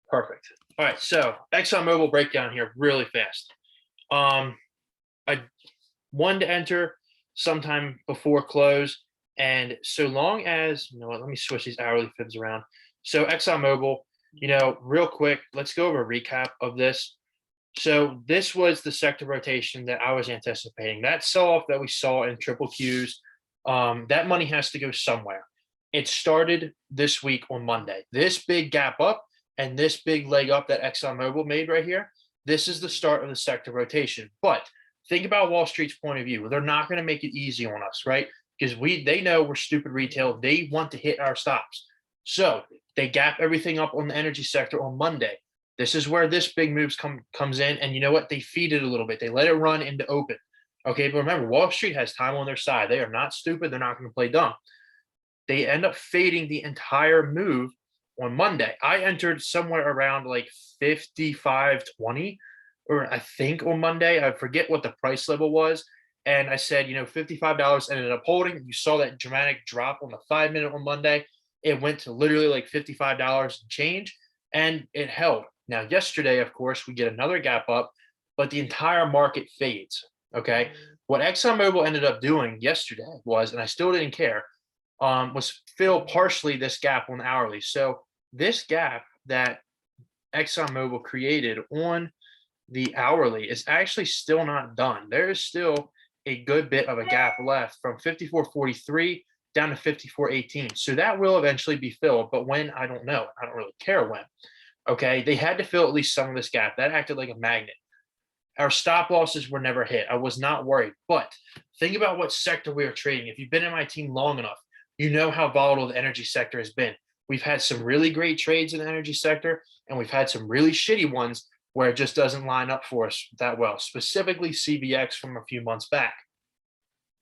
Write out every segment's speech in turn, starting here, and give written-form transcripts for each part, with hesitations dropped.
Perfect. All right, so ExxonMobil breakdown here really fast. Um, I wanted to enter sometime before close, and so long as you know what, let me switch these hourly fibs around. So ExxonMobil, real quick, let's go over a recap of this. So this was the sector rotation that I was anticipating. That sell-off that we saw in triple Qs, that money has to go somewhere. It started this week on Monday. This big gap up and this big leg up that ExxonMobil made right here, this is the start of the sector rotation. But think about Wall Street's point of view. They're not going to make it easy on us, right? Because they know we're stupid retail. They want to hit our stops. So they gap everything up on the energy sector on Monday. This is where this big moves comes in, and you know what? They feed it a little bit. They let it run into open. Okay, but remember, Wall Street has time on their side. They are not stupid. They're not going to play dumb. They end up fading the entire move on Monday. I entered somewhere around like 55.20, or I think on Monday. I forget what the price level was. And I said, $55 ended up holding. You saw that dramatic drop on the 5 minute on Monday. It went to literally like $55 and change, and it held. Now, yesterday, of course, we get another gap up, but the entire market fades. Okay. What ExxonMobil ended up doing yesterday was, and I still didn't care, was fill partially this gap on hourly. So this gap that ExxonMobil created on the hourly is actually still not done. There is still a good bit of a gap left from 54.43 down to 54.18. So that will eventually be filled, but when, I don't know. I don't really care when. Okay, they had to fill at least some of this gap. That acted like a magnet. Our stop losses were never hit. I was not worried. But think about what sector we are trading. If you've been in my team long enough, you know how volatile the energy sector has been. We've had some really great trades in the energy sector, and we've had some really shitty ones where it just doesn't line up for us that well, specifically CVX from a few months back.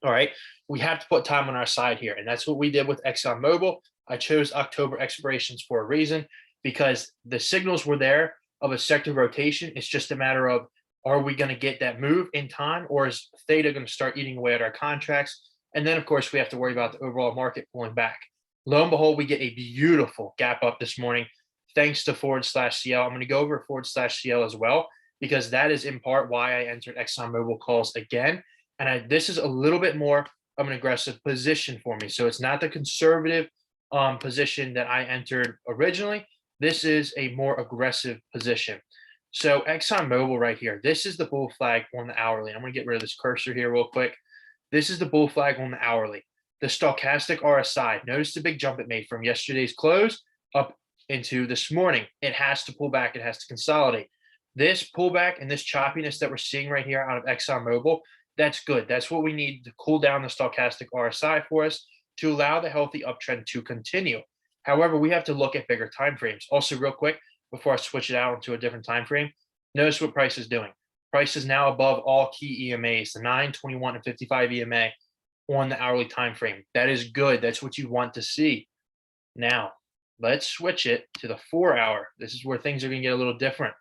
All right, we have to put time on our side here, and that's what we did with ExxonMobil. I chose October expirations for a reason because the signals were there of a sector rotation. It's just a matter of, are we going to get that move in time, or is Theta going to start eating away at our contracts? And then, of course, we have to worry about the overall market pulling back. Lo and behold, we get a beautiful gap up this morning thanks to forward/CL. I'm going to go over forward/CL as well because that is in part why I entered ExxonMobil calls again. And this is a little bit more of an aggressive position for me. So it's not the conservative position that I entered originally. This is a more aggressive position. So ExxonMobil right here, this is the bull flag on the hourly. I'm going to get rid of this cursor here real quick. This is the bull flag on the hourly. The stochastic RSI, notice the big jump it made from yesterday's close up into this morning. It has to pull back. It has to consolidate. This pullback and this choppiness that we're seeing right here out of ExxonMobil, that's good. That's what we need to cool down the stochastic RSI for us to allow the healthy uptrend to continue. However, we have to look at bigger time frames. Also, real quick, before I switch it out into a different time frame, notice what price is doing. Price is now above all key EMAs, the 9, 21, and 55 EMA on the hourly time frame. That is good. That's what you want to see. Now, let's switch it to the 4-hour. This is where things are going to get a little different.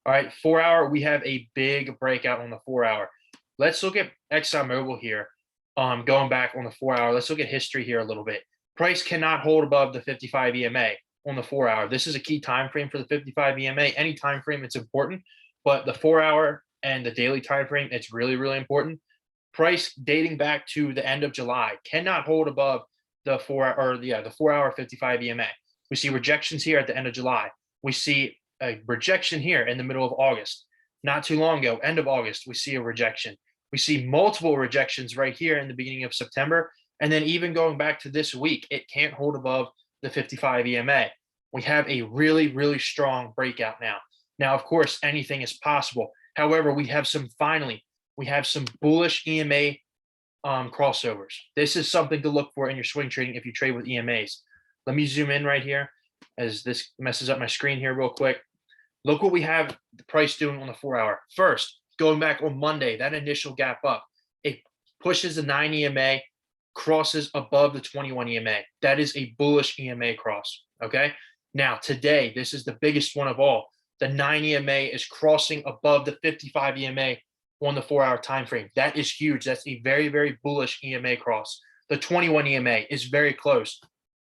All right, 4-hour, we have a big breakout on the 4-hour. Let's look at ExxonMobil here. Going back on the 4-hour, let's look at history here a little bit. Price cannot hold above the 55 EMA on the 4-hour. This is a key time frame for the 55 EMA. Any time frame, it's important, but the 4-hour and the daily time frame, it's really, really important. Price dating back to the end of July cannot hold above the 4-hour 55 EMA. We see rejections here at the end of July. We see a rejection here in the middle of August. Not too long ago, end of August, we see a rejection. We see multiple rejections right here in the beginning of September. And then even going back to this week, it can't hold above the 55 EMA. We have a really, really strong breakout now. Now, of course, anything is possible. However, we have some bullish EMA crossovers. This is something to look for in your swing trading if you trade with EMAs. Let me zoom in right here as this messes up my screen here real quick. Look what we have the price doing on the 4-hour. First, going back on Monday, that initial gap up, it pushes the 9 EMA, crosses above the 21 EMA. That is a bullish EMA cross, okay? Now, today, this is the biggest one of all. The 9 EMA is crossing above the 55 EMA on the 4-hour time frame. That is huge. That's a very, very bullish EMA cross. The 21 EMA is very close.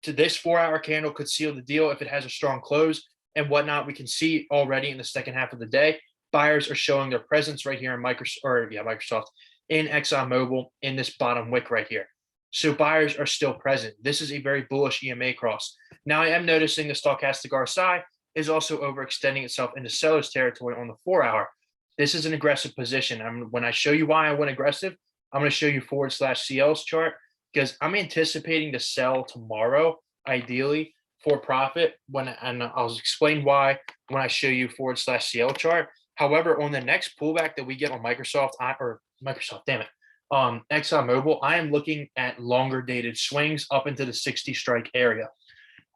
To this 4-hour candle could seal the deal if it has a strong close. and whatnot. We can see already in the second half of the day, buyers are showing their presence right here in Microsoft in ExxonMobil in this bottom wick right here. So buyers are still present. This is a very bullish EMA cross. Now I am noticing the stochastic RSI is also overextending itself into seller's territory on the 4-hour. This is an aggressive position. When I show you why I went aggressive, I'm going to show you /CL's chart because I'm anticipating to sell tomorrow, ideally for profit. And I'll explain why when I show you /CL chart. However, on the next pullback that we get on ExxonMobil, I am looking at longer dated swings up into the 60 strike area.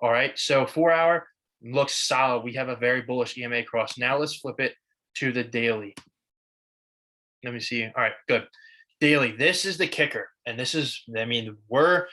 All right, so 4-hour looks solid. We have a very bullish EMA cross. Now let's flip it to the daily. Let me see. All right, good. Daily. This is the kicker, and this is, I mean, we're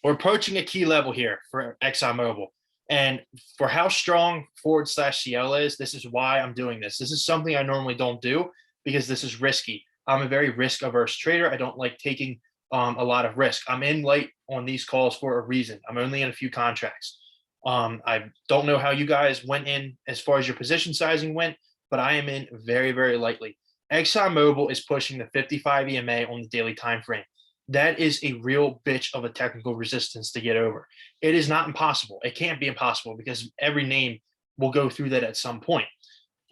approaching a key level here for ExxonMobil, and for how strong /CL is, this is why I'm doing this. This is something I normally don't do because this is risky. I'm a very risk averse trader. I don't like taking a lot of risk. I'm in light on these calls for a reason. I'm only in a few contracts. I don't know how you guys went in as far as your position sizing went, but I am in very, very lightly. ExxonMobil is pushing the 55 EMA on the daily time frame. That is a real bitch of a technical resistance to get over. It is not impossible. It can't be impossible because every name will go through that at some point.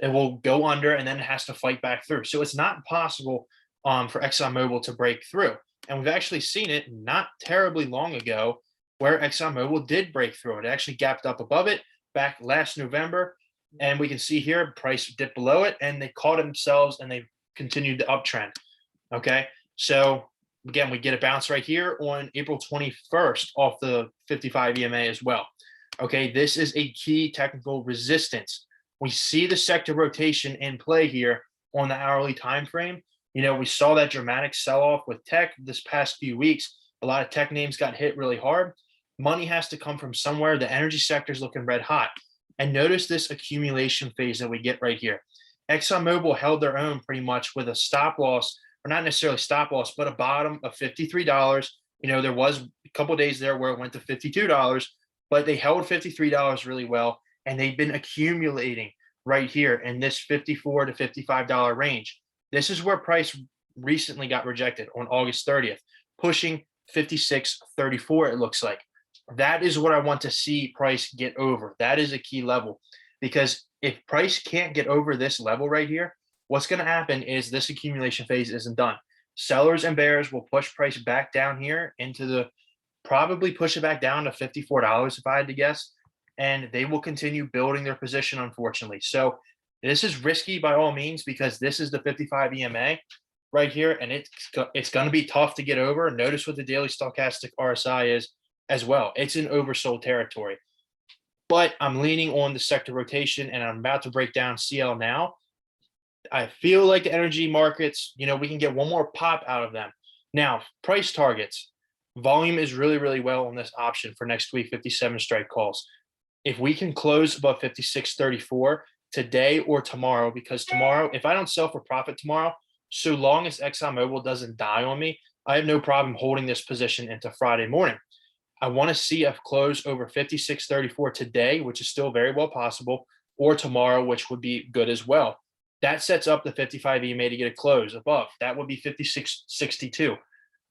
It will go under and then it has to fight back through. So it's not possible for ExxonMobil to break through. And we've actually seen it not terribly long ago where ExxonMobil did break through. It actually gapped up above it back last November. And we can see here, price dipped below it and they caught themselves and they continued the uptrend. Okay. So again, we get a bounce right here on April 21st off the 55 EMA as well. Okay. This is a key technical resistance. We see the sector rotation in play here on the hourly time frame. You know, we saw that dramatic sell-off with tech this past few weeks. A lot of tech names got hit really hard. Money has to come from somewhere. The energy sector is looking red hot. And notice this accumulation phase that we get right here. ExxonMobil held their own pretty much with a stop loss, or not necessarily stop loss, but a bottom of $53. You know, there was a couple of days there where it went to $52, but they held $53 really well. And they've been accumulating right here in this $54 to $55 range. This is where price recently got rejected on August 30th, pushing 56.34, it looks like. That is what I want to see price get over. That is a key level because if price can't get over this level right here, what's going to happen is this accumulation phase isn't done. Sellers and bears will push price back down here into the, probably push it back down to $54 if I had to guess. And they will continue building their position, unfortunately. So this is risky by all means because this is the 55 EMA right here, and it's going to be tough to get over. Notice what the daily stochastic RSI is as well. It's in oversold territory. But I'm leaning on the sector rotation, and I'm about to break down CL now. I feel like the energy markets, you know, we can get one more pop out of them. Now, price targets. Volume is really, really well on this option for next week, 57 strike calls. If we can close above 56.34 today or tomorrow, because tomorrow, if I don't sell for profit tomorrow, so long as ExxonMobil doesn't die on me, I have no problem holding this position into Friday morning. I want to see a close over 56.34 today, which is still very well possible, or tomorrow, which would be good as well. That sets up the 55 EMA to get a close above. That would be 56.62.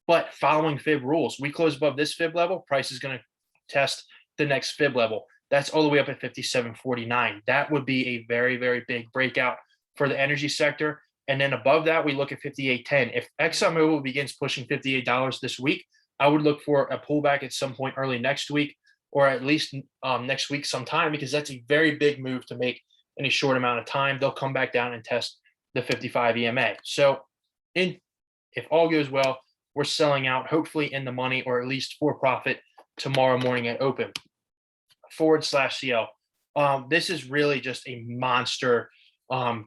But following fib rules, we close above this fib level, price is going to test the next fib level. That's all the way up at 57.49. That would be a very, very big breakout for the energy sector. And then above that, we look at 58.10. If ExxonMobil begins pushing $58 this week, I would look for a pullback at some point early next week, or at least next week sometime, because that's a very big move to make in a short amount of time. They'll come back down and test the 55 EMA. So if all goes well, we're selling out, hopefully in the money, or at least for profit tomorrow morning at open. /CL. This is really just a monster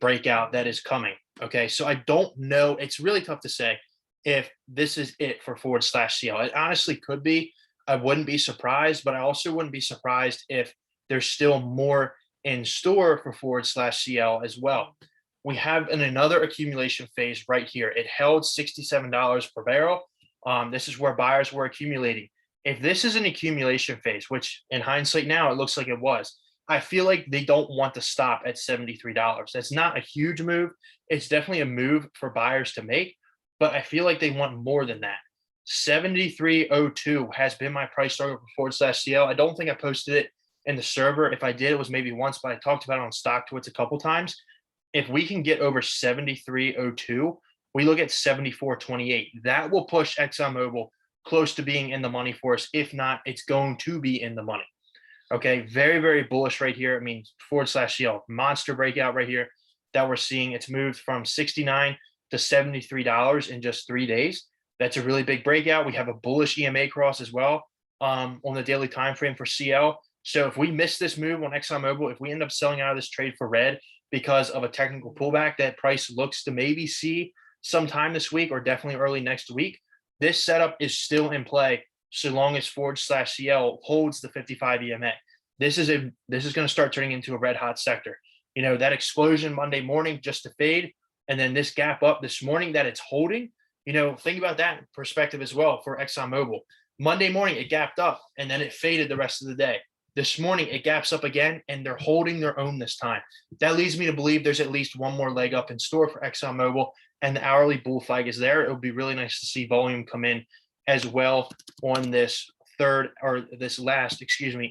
breakout that is coming. Okay, so I don't know. It's really tough to say if this is it for /CL. It honestly could be. I wouldn't be surprised, but I also wouldn't be surprised if there's still more in store for /CL as well. We have another accumulation phase right here. It held $67 per barrel. This is where buyers were accumulating. If this is an accumulation phase, which in hindsight now it looks like it was, I feel like they don't want to stop at $73. That's not a huge move. It's definitely a move for buyers to make, but I feel like they want more than that. 73.02 has been my price target for forward slash CL. I don't think I posted it in the server. If I did, it was maybe once, but I talked about it on StockTwits a couple times. If we can get over 73.02, we look at 74.28. That will push ExxonMobil close to being in the money for us. If not, it's going to be in the money. Okay, very, very bullish right here. I mean, forward slash CL, monster breakout right here that we're seeing. It's moved from 69 to $73 in just 3 days. That's a really big breakout. We have a bullish EMA cross as well on the daily time frame for CL. So if we miss this move on ExxonMobil, if we end up selling out of this trade for red because of a technical pullback that price looks to maybe see sometime this week or definitely early next week, this setup is still in play so long as forward slash CL holds the 55 EMA. This is going to start turning into a red hot sector. You know, that explosion Monday morning just to fade, and then this gap up this morning that it's holding. You know, think about that perspective as well for ExxonMobil. Monday morning, it gapped up and then it faded the rest of the day. This morning, it gaps up again and they're holding their own this time. That leads me to believe there's at least one more leg up in store for ExxonMobil, and the hourly bull flag is there. It would be really nice to see volume come in as well on this last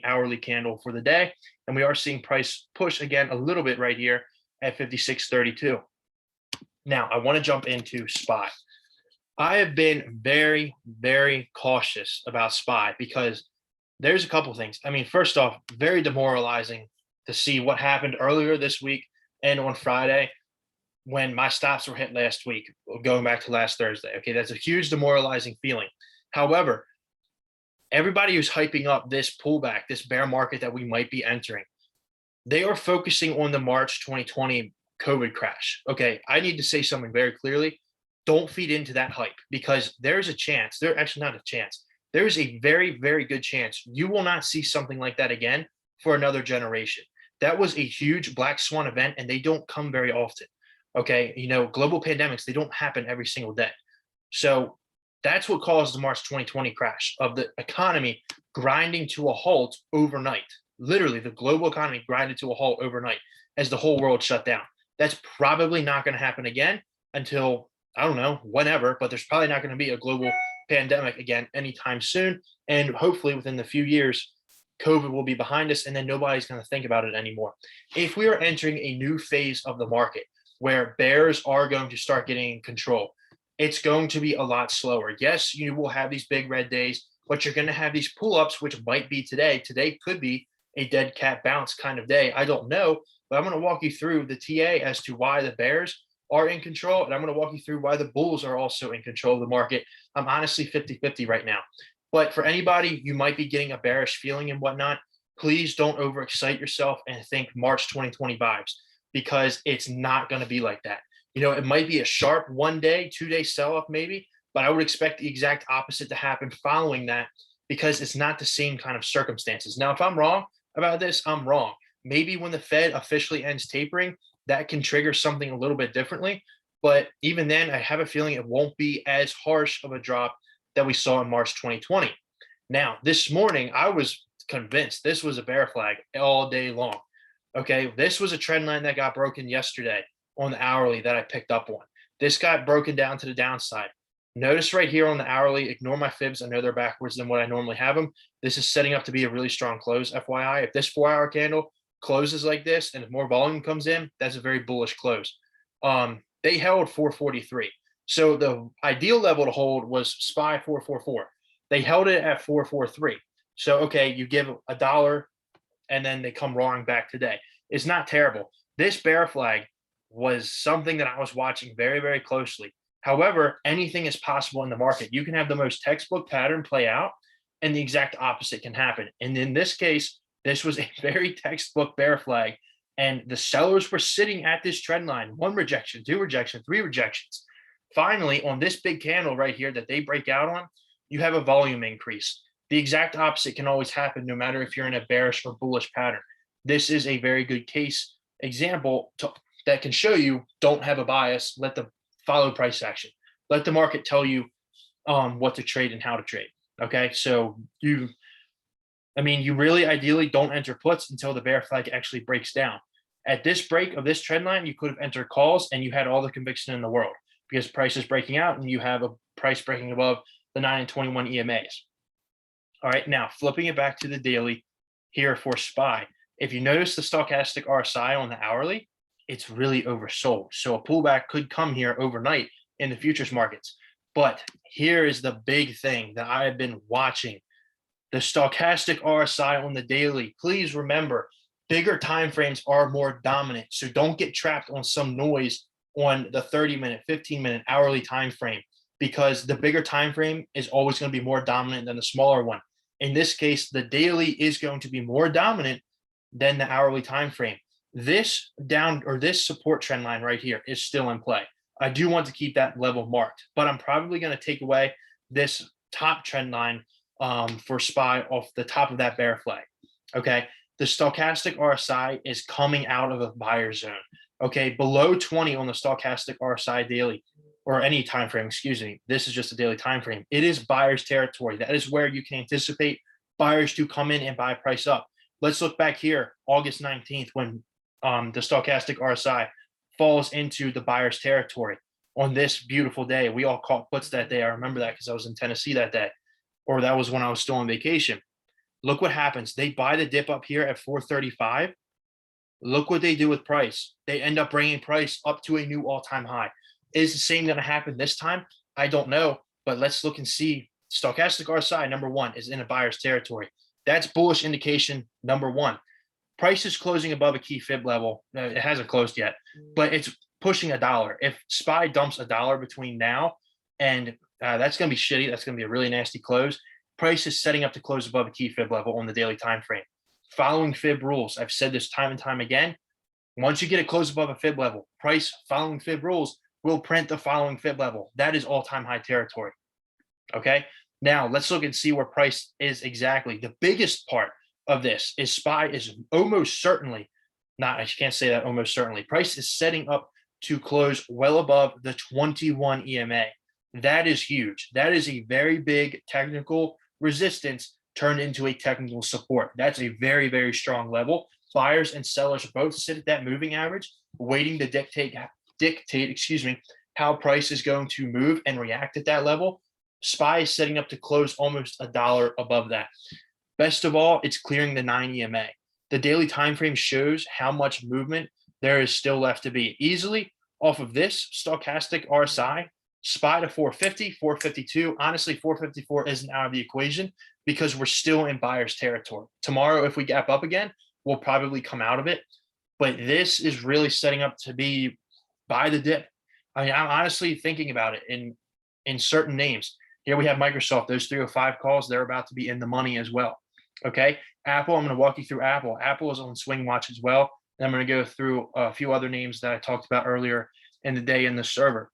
hourly candle for the day. And we are seeing price push again a little bit right here at 56.32. Now, I want to jump into SPY. I have been very, very cautious about SPY because there's a couple things. I mean, first off, very demoralizing to see what happened earlier this week and on Friday when my stops were hit last week, going back to last Thursday. Okay, that's a huge demoralizing feeling. However, everybody who's hyping up this pullback, this bear market that we might be entering, they are focusing on the March 2020 COVID crash. Okay, I need to say something very clearly. Don't feed into that hype, because there's a chance, not a chance, there's a very, very good chance you will not see something like that again for another generation. That was a huge black swan event, and they don't come very often. Okay, you know, global pandemics, they don't happen every single day. So that's what caused the March 2020 crash of the economy grinding to a halt overnight. Literally, the global economy grinded to a halt overnight as the whole world shut down. That's probably not going to happen again until, I don't know, whenever, but there's probably not going to be a global pandemic again anytime soon. And hopefully within the few years, COVID will be behind us and then nobody's going to think about it anymore. If we are entering a new phase of the market where bears are going to start getting in control, it's going to be a lot slower. Yes, you will have these big red days, but you're going to have these pull-ups, which might be today. Today could be a dead cat bounce kind of day. I don't know, but I'm going to walk you through the TA as to why the bears are in control, and I'm going to walk you through why the bulls are also in control of the market. I'm honestly 50-50 right now. But for anybody, you might be getting a bearish feeling and whatnot, please don't overexcite yourself and think March 2020 vibes, because it's not going to be like that. You know, it might be a sharp 1 day, 2 day sell-off maybe, but I would expect the exact opposite to happen following that, because it's not the same kind of circumstances. Now, if I'm wrong about this, I'm wrong. Maybe when the Fed officially ends tapering, that can trigger something a little bit differently. But even then, I have a feeling it won't be as harsh of a drop that we saw in March 2020. Now, this morning, I was convinced this was a bear flag all day long. Okay, this was a trend line that got broken yesterday on the hourly that I picked up on. This got broken down to the downside. Notice right here on the hourly, ignore my fibs. I know they're backwards than what I normally have them. This is setting up to be a really strong close, FYI. If this 4-hour candle closes like this and if more volume comes in, that's a very bullish close. They held 443. So the ideal level to hold was SPY 444. They held it at 443. So, okay, you give a dollar and then they come roaring back today. It's not terrible. This bear flag was something that I was watching very, very closely. However, anything is possible in the market. You can have the most textbook pattern play out and the exact opposite can happen. And in this case, this was a very textbook bear flag, and the sellers were sitting at this trend line, 1 rejection, 2 rejection, 3 rejections. Finally, on this big candle right here that they break out on, you have a volume increase. The exact opposite can always happen no matter if you're in a bearish or bullish pattern. This is a very good case example that can show you don't have a bias, let the follow price action. Let the market tell you what to trade and how to trade. Okay, so I mean, you really ideally don't enter puts until the bear flag actually breaks down. At this break of this trend line, you could have entered calls and you had all the conviction in the world because price is breaking out and you have a price breaking above the 9 and 21 EMAs. All right, now flipping it back to the daily here for SPY. If you notice the stochastic RSI on the hourly, it's really oversold. So a pullback could come here overnight in the futures markets. But here is the big thing that I have been watching. The stochastic RSI on the daily. Please remember, bigger time frames are more dominant. So don't get trapped on some noise on the 30-minute, 15-minute, hourly time frame, because the bigger time frame is always going to be more dominant than the smaller one. In this case, the daily is going to be more dominant than the hourly time frame. This down or this support trend line right here is still in play. I do want to keep that level marked, but I'm probably going to take away this top trend line for SPY off the top of that bear flag. Okay, the stochastic RSI is coming out of a buyer zone. Okay, below 20 on the stochastic RSI daily or any time frame, excuse me. This is just a daily time frame. It is buyer's territory. That is where you can anticipate buyers to come in and buy price up. Let's look back here, August 19th, when the stochastic RSI falls into the buyer's territory on this beautiful day. We all caught puts that day. I remember that because I was in Tennessee that day, or that was when I was still on vacation. Look what happens. They buy the dip up here at 435. Look what they do with price. They end up bringing price up to a new all-time high. Is the same going to happen this time? I don't know, but let's look and see. Stochastic RSI, number one, is in a buyer's territory. That's bullish indication number one. Price is closing above a key fib level. It hasn't closed yet, but it's pushing $1. If SPY dumps $1 between now and that's going to be shitty. That's going to be a really nasty close. Price is setting up to close above a key fib level on the daily time frame. Following fib rules. I've said this time and time again. Once you get it close above a fib level, price following fib rules will print the following fib level. That is all-time high territory. Okay. Now let's look and see where price is exactly. The biggest part of this is SPY is almost certainly not, I can't say that almost certainly. Price is setting up to close well above the 21 EMA. That is huge. That is a very big technical resistance turned into a technical support. That's a very, very strong level. Buyers and sellers both sit at that moving average, waiting to dictate, how price is going to move and react at that level. SPY is setting up to close almost $1 above that. Best of all, it's clearing the 9 EMA. The daily time frame shows how much movement there is still left to be. Easily off of this stochastic RSI, SPY to 450, 452. Honestly, 454 isn't out of the equation because we're still in buyer's territory. Tomorrow, if we gap up again, we'll probably come out of it. But this is really setting up to be buy the dip. I mean, I'm honestly thinking about it in certain names. Here we have Microsoft. Those 305 calls, they're about to be in the money as well. Okay. Apple, I'm going to walk you through Apple. Apple is on swing watch as well. And I'm going to go through a few other names that I talked about earlier in the day in the server.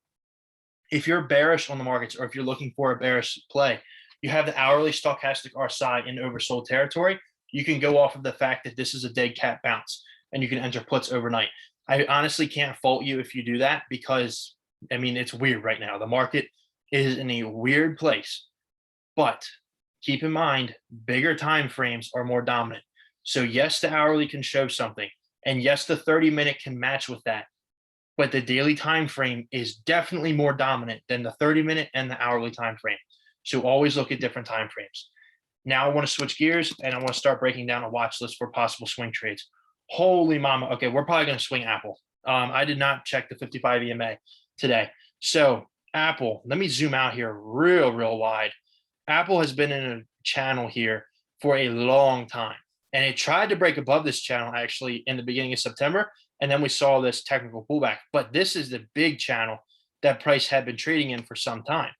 If you're bearish on the markets or if you're looking for a bearish play, you have the hourly stochastic RSI in oversold territory. You can go off of the fact that this is a dead cat bounce and you can enter puts overnight. I honestly can't fault you if you do that because, I mean, it's weird right now. The market is in a weird place, but keep in mind, bigger time frames are more dominant. So yes, the hourly can show something, and yes, the 30-minute can match with that. But the daily time frame is definitely more dominant than the 30-minute and the hourly time frame. So always look at different time frames. Now I want to switch gears and I want to start breaking down a watch list for possible swing trades. Holy mama. Okay, we're probably going to swing Apple. I did not check the 55 EMA today. So Apple, let me zoom out here real wide. Apple has been in a channel here for a long time. And it tried to break above this channel actually in the beginning of September. And then we saw this technical pullback. But this is the big channel that price had been trading in for some time.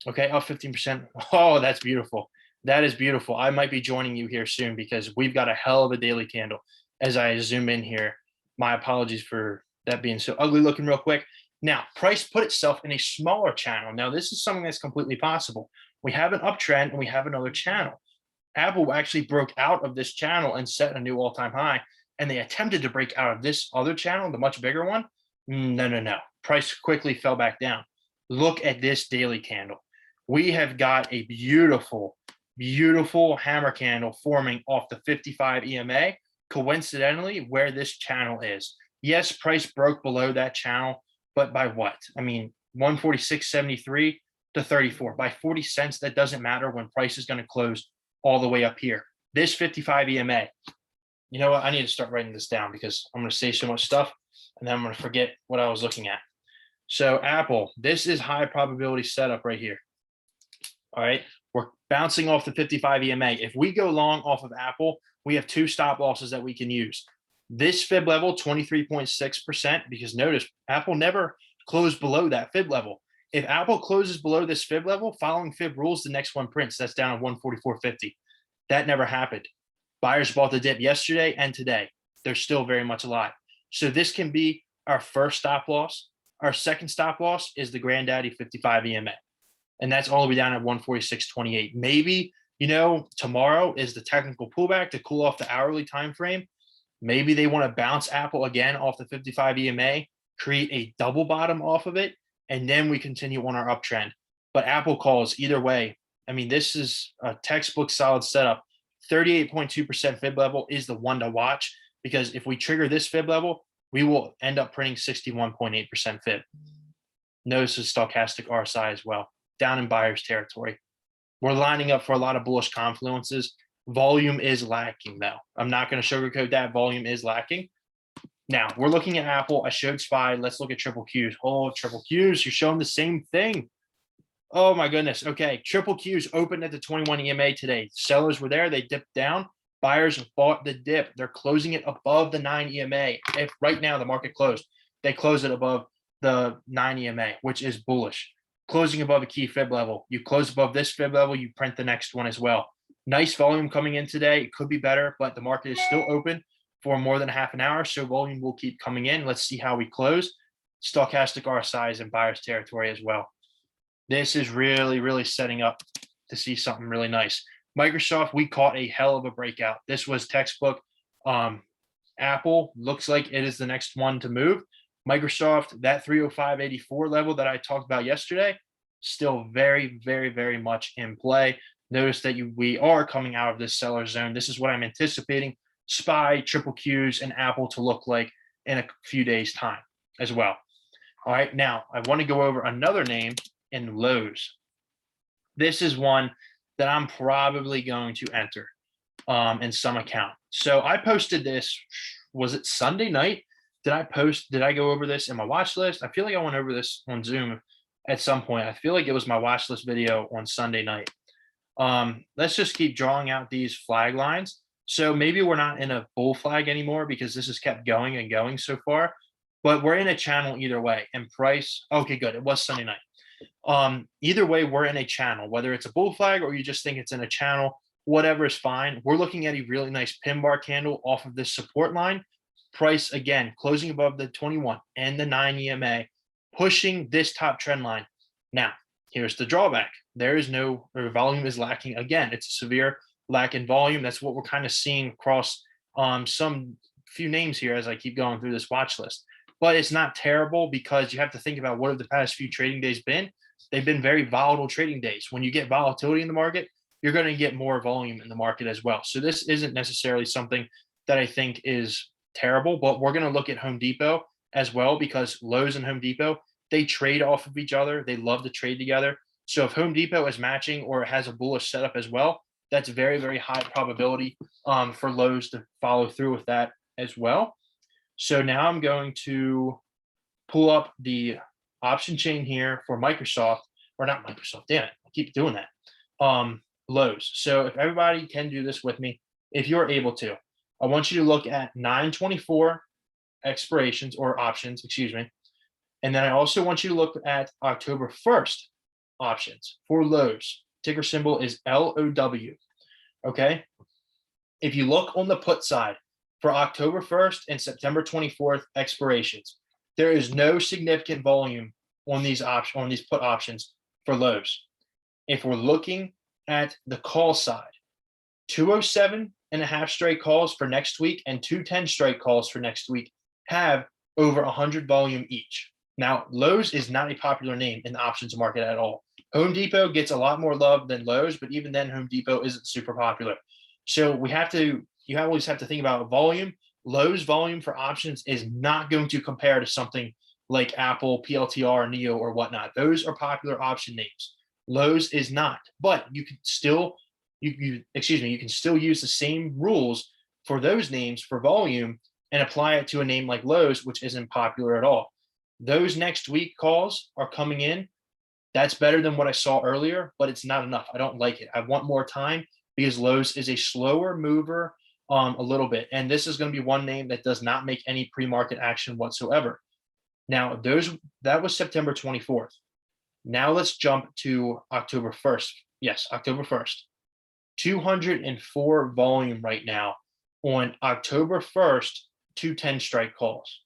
Okay, up 15%. Oh, that's beautiful. That is beautiful. I might be joining you here soon because we've got a hell of a daily candle as I zoom in here. My apologies for that being so ugly looking real quick. Now, price put itself in a smaller channel. Now, this is something that's completely possible. We have an uptrend and we have another channel. Apple actually broke out of this channel and set a new all-time high, and they attempted to break out of this other channel, the much bigger one. No. Price quickly fell back down. Look at this daily candle. We have got a beautiful beautiful hammer candle forming off the 55 EMA, coincidentally, where this channel is. Yes, price broke below that channel, but by what? I mean, 146.73 to 34. By 40 cents, that doesn't matter when price is going to close all the way up here. This 55 EMA, you know what? I need to start writing this down because I'm going to say so much stuff and then I'm going to forget what I was looking at. So Apple, this is high probability setup right here. All right. We're bouncing off the 55 EMA. If we go long off of Apple, we have two stop losses that we can use. This fib level, 23.6%, because notice Apple never closed below that fib level. If Apple closes below this fib level, following fib rules, the next one prints. That's down at 144.50. That never happened. Buyers bought the dip yesterday and today. They're still very much alive. So this can be our first stop loss. Our second stop loss is the Granddaddy 55 EMA. And that's all the way down at 146.28. Maybe, tomorrow is the technical pullback to cool off the hourly time frame. Maybe they want to bounce Apple again off the 55 EMA, create a double bottom off of it, and then we continue on our uptrend. But Apple calls either way. I mean, this is a textbook solid setup. 38.2% fib level is the one to watch, because if we trigger this fib level, we will end up printing 61.8% fib. Notice the stochastic RSI as well, down in buyer's territory. We're lining up for a lot of bullish confluences. Volume is lacking, though. I'm not going to sugarcoat that. Volume is lacking. Now, we're looking at Apple. I showed SPY. Let's look at triple Qs. Oh, triple Qs, you're showing the same thing. Oh, my goodness. Okay, triple Qs opened at the 21 EMA today. Sellers were there. They dipped down. Buyers bought the dip. They're closing it above the 9 EMA. If right now the market closed, they close it above the 9 EMA, which is bullish. Closing above a key fib level. You close above this fib level, you print the next one as well. Nice volume coming in today. It could be better, but the market is still open for more than half an hour, so volume will keep coming in. Let's see how we close. Stochastic RSI is in buyer's territory as well. This is really, really setting up to see something really nice. Microsoft, we caught a hell of a breakout. This was textbook. Apple looks like it is the next one to move. Microsoft, that 305.84 level that I talked about yesterday, still very, very, very much in play. Notice that we are coming out of this seller zone. This is what I'm anticipating SPY, triple Qs, and Apple to look like in a few days' time as well. All right, now I want to go over another name in Lowe's. This is one that I'm probably going to enter in some account. So I posted this, was it Sunday night? Did I go over this in my watch list? I feel like I went over this on Zoom at some point. I feel like it was my watch list video on Sunday night. Let's just keep drawing out these flag lines. So maybe we're not in a bull flag anymore because this has kept going and going so far, but we're in a channel either way. And price, okay, good. It was Sunday night. Either way, we're in a channel, whether it's a bull flag or you just think it's in a channel, whatever is fine. We're looking at a really nice pin bar candle off of this support line. Price, again, closing above the 21 and the 9 EMA, pushing this top trend line. Now, here's the drawback. Volume is lacking. Again, it's a severe lack in volume. That's what we're kind of seeing across some few names here as I keep going through this watch list. But it's not terrible because you have to think about what have the past few trading days been. They've been very volatile trading days. When you get volatility in the market, you're going to get more volume in the market as well. So this isn't necessarily something that I think is terrible, but we're going to look at Home Depot as well because Lowe's and Home Depot, they trade off of each other. They love to trade together. So if Home Depot is matching or has a bullish setup as well, that's very, very high probability for Lowe's to follow through with that as well. So now I'm going to pull up the option chain here for Microsoft, or not Microsoft, damn it, I keep doing that. Lowe's. So if everybody can do this with me, if you're able to, I want you to look at 9/24 expirations or options, excuse me. And then I also want you to look at October 1st options for Lowe's. Ticker symbol is LOW. Okay. If you look on the put side for October 1st and September 24th expirations, there is no significant volume on these put options for Lowe's. If we're looking at the call side, 207.5 straight calls for next week and 210 straight calls for next week have over 100 volume each. Now, Lowe's is not a popular name in the options market at all. Home Depot gets a lot more love than Lowe's, but even then, Home Depot isn't super popular. So you always have to think about volume. Lowe's volume for options is not going to compare to something like Apple, PLTR, Neo, or whatnot. Those are popular option names. Lowe's is not, but you can still you can still use the same rules for those names for volume and apply it to a name like Lowe's, which isn't popular at all. Those next week calls are coming in. That's better than what I saw earlier, but it's not enough. I don't like it. I want more time because Lowe's is a slower mover a little bit. And this is going to be one name that does not make any pre-market action whatsoever. Now, that was September 24th. Now let's jump to October 1st. Yes, October 1st. 204 volume right now on October 1st, 210 strike calls.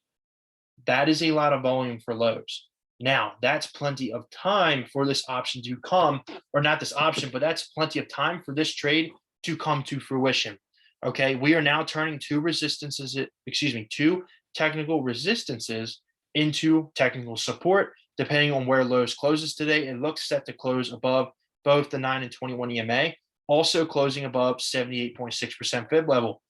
That is a lot of volume for Lowe's. Now, that's plenty of time for this option to come, or not this option, but that's plenty of time for this trade to come to fruition. Okay, we are now turning two technical resistances into technical support, depending on where Lowe's closes today. It looks set to close above both the 9 and 21 EMA, also closing above 78.6% fib level.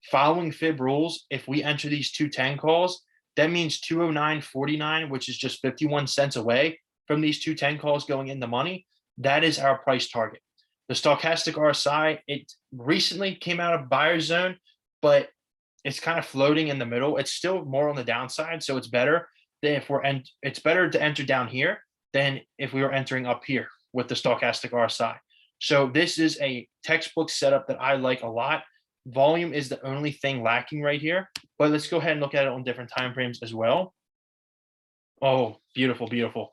Following fib rules, if we enter these 210 calls, that means 209.49, which is just 51 cents away from these 210 calls going in the money. That is our price target. The stochastic RSI, it recently came out of buyer zone, but it's kind of floating in the middle. It's still more on the downside, so it's better than it's better to enter down here than if we were entering up here with the stochastic RSI. So this is a textbook setup that I like a lot. Volume is the only thing lacking right here, but let's go ahead and look at it on different time frames as well. Oh, beautiful, beautiful.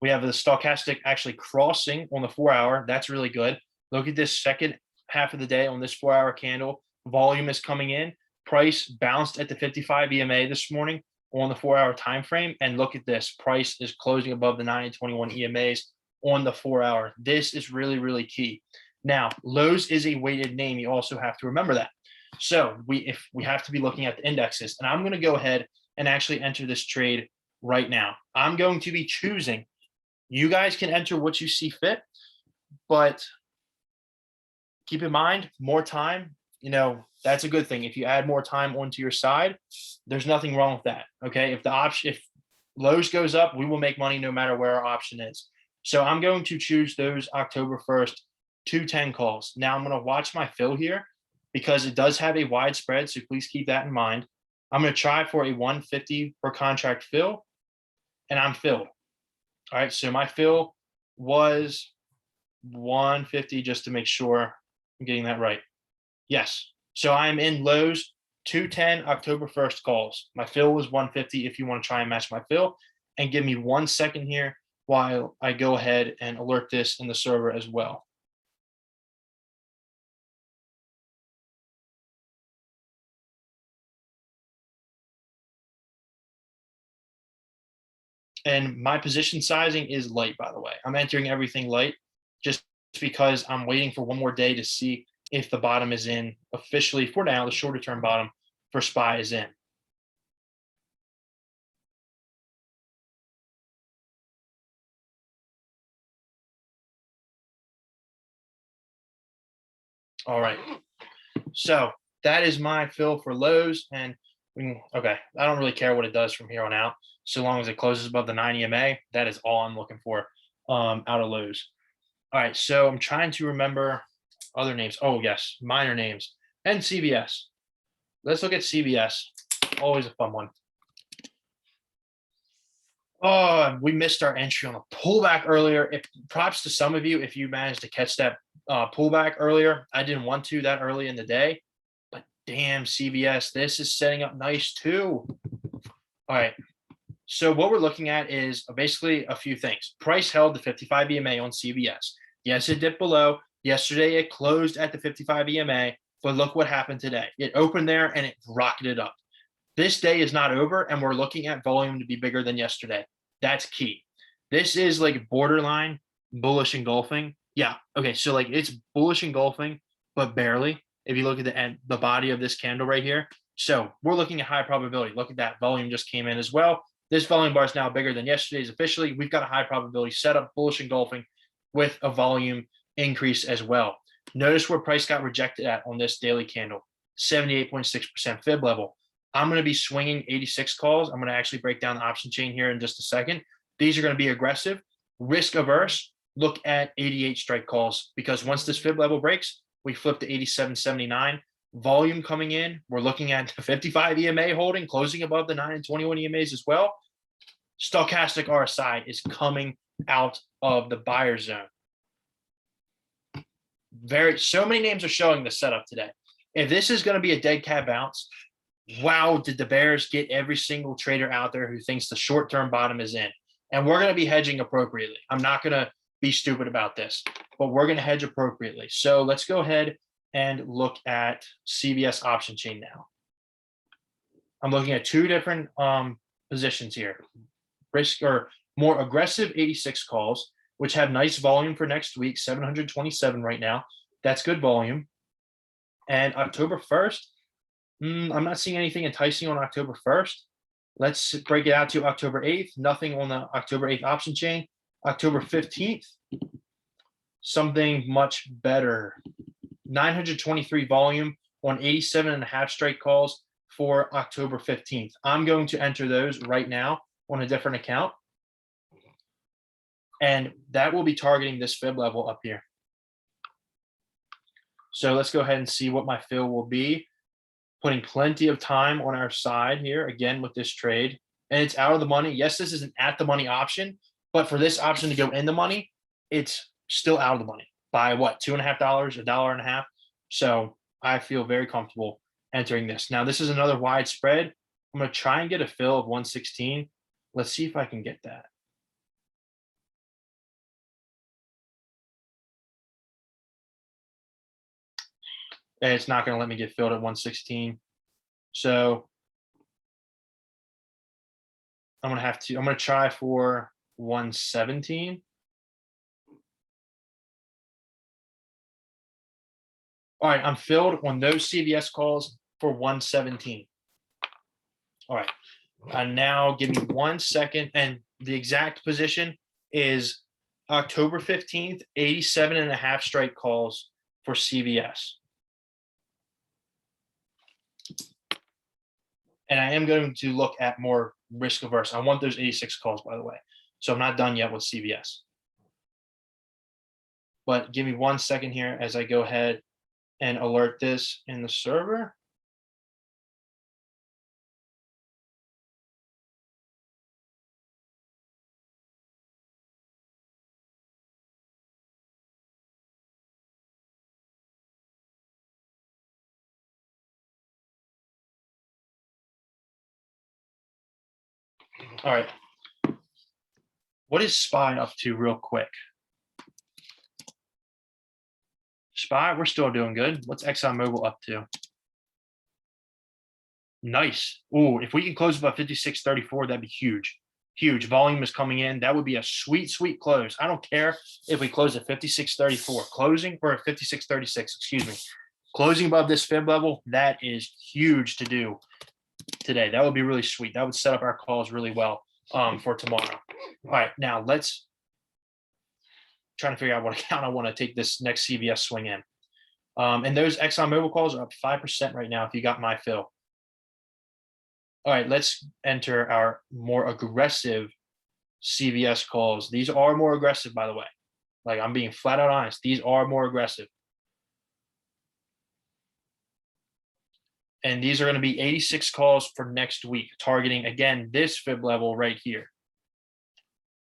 We have the stochastic actually crossing on the 4 hour. That's really good. Look at this second half of the day on this 4 hour candle. Volume is coming in. Price bounced at the 55 EMA this morning on the 4 hour time frame. And look at this. Price is closing above the 9 and 21 EMAs on the 4 hour. This is really, really key. Now, Lowe's is a weighted name. You also have to remember that. So if we have to be looking at the indexes, and I'm going to go ahead and actually enter this trade right now. I'm going to be choosing. You guys can enter what you see fit, but keep in mind, more time, that's a good thing. If you add more time onto your side, there's nothing wrong with that. Okay. If Lowe's goes up, we will make money no matter where our option is. So I'm going to choose those October 1st, 210 calls. Now I'm going to watch my fill here because it does have a wide spread. So please keep that in mind. I'm going to try for a 150 per contract fill, and I'm filled. All right, so my fill was 150, just to make sure I'm getting that right. Yes, so I'm in Lowe's 210 October 1st calls. My fill was 150 if you want to try and match my fill. And give me 1 second here while I go ahead and alert this in the server as well. And my position sizing is light, by the way. I'm entering everything light just because I'm waiting for one more day to see if the bottom is in officially. For now, the shorter term bottom for SPY is in. All right. So that is my fill for Lowe's. And okay, I don't really care what it does from here on out. So long as it closes above the 9 EMA, that is all I'm looking for out of Lowe's. All right, so I'm trying to remember other names. Oh, yes, minor names. And CVS. Let's look at CVS. Always a fun one. Oh, we missed our entry on a pullback earlier. Props to some of you if you managed to catch that pullback earlier. I didn't want to that early in the day, but damn, CVS, this is setting up nice too. All right. So what we're looking at is basically a few things. Price held the 55 EMA on CVS. Yes, it dipped below. Yesterday, it closed at the 55 EMA, but look what happened today. It opened there and it rocketed up. This day is not over, and we're looking at volume to be bigger than yesterday. That's key. This is like borderline bullish engulfing. Yeah, okay, so like it's bullish engulfing, but barely. If you look at the body of this candle right here. So we're looking at high probability. Look at that. Volume just came in as well. This volume bar is now bigger than yesterday's officially. We've got a high probability setup, bullish engulfing. with a volume increase as well. Notice where price got rejected at on this daily candle, 78.6% fib level. I'm going to be swinging 86 calls. I'm going to actually break down the option chain here in just a second. These are going to be aggressive, risk averse. Look at 88 strike calls, because once this fib level breaks, we flip to 87.79. Volume coming in. We're looking at 55 EMA holding, closing above the 9 and 21 EMAs as well. Stochastic RSI is coming out of the buyer zone. So many names are showing the setup today. If this is going to be a dead cat bounce, wow, did the bears get every single trader out there who thinks the short-term bottom is in. And we're going to be hedging appropriately. I'm not going to be stupid about this, but we're going to hedge appropriately. So let's go ahead and look at CVS option chain now. I'm looking at two different positions here. Risk or more aggressive 86 calls, which have nice volume for next week, 727 right now. That's good volume. And October 1st, I'm not seeing anything enticing on October 1st. Let's break it out to October 8th. Nothing on the October 8th option chain. October 15th, something much better. 923 volume on 87.5 strike calls for October 15th. I'm going to enter those right now on a different account. And that will be targeting this fib level up here. So let's go ahead and see what my fill will be. Putting plenty of time on our side here, again, with this trade. And it's out of the money. Yes, this is an at the money option, but for this option to go in the money, it's still out of the money by what, $2.50, $1.50. So I feel very comfortable entering this. Now, this is another wide spread. I'm going to try and get a fill of 116. Let's see if I can get that. And it's not going to let me get filled at 116. So I'm going to try for 117. All right, I'm filled on those CVS calls for 117. All right, and now give me 1 second. And the exact position is October 15th, 87.5 strike calls for CVS. And I am going to look at more risk averse. I want those 86 calls, by the way. So I'm not done yet with CVS. But give me 1 second here as I go ahead and alert this in the server. All right. What is SPY up to real quick? SPY, we're still doing good. What's ExxonMobil up to? Nice. Ooh, if we can close above 56.34, that'd be huge. Huge. Volume is coming in. That would be a sweet, sweet close. I don't care if we close at 56.34. Closing or at 56.36, excuse me. Closing above this fib level, that is huge to do today. That would be really sweet. That would set up our calls really well for tomorrow. All right, now let's try to figure out what account I want to take this next CVS swing in. And those ExxonMobil calls are up 5% right now if you got my fill. All right, let's enter our more aggressive CVS calls. These are more aggressive, by the way. Like, I'm being flat out honest. These are more aggressive. And these are going to be 86 calls for next week, targeting, again, this fib level right here.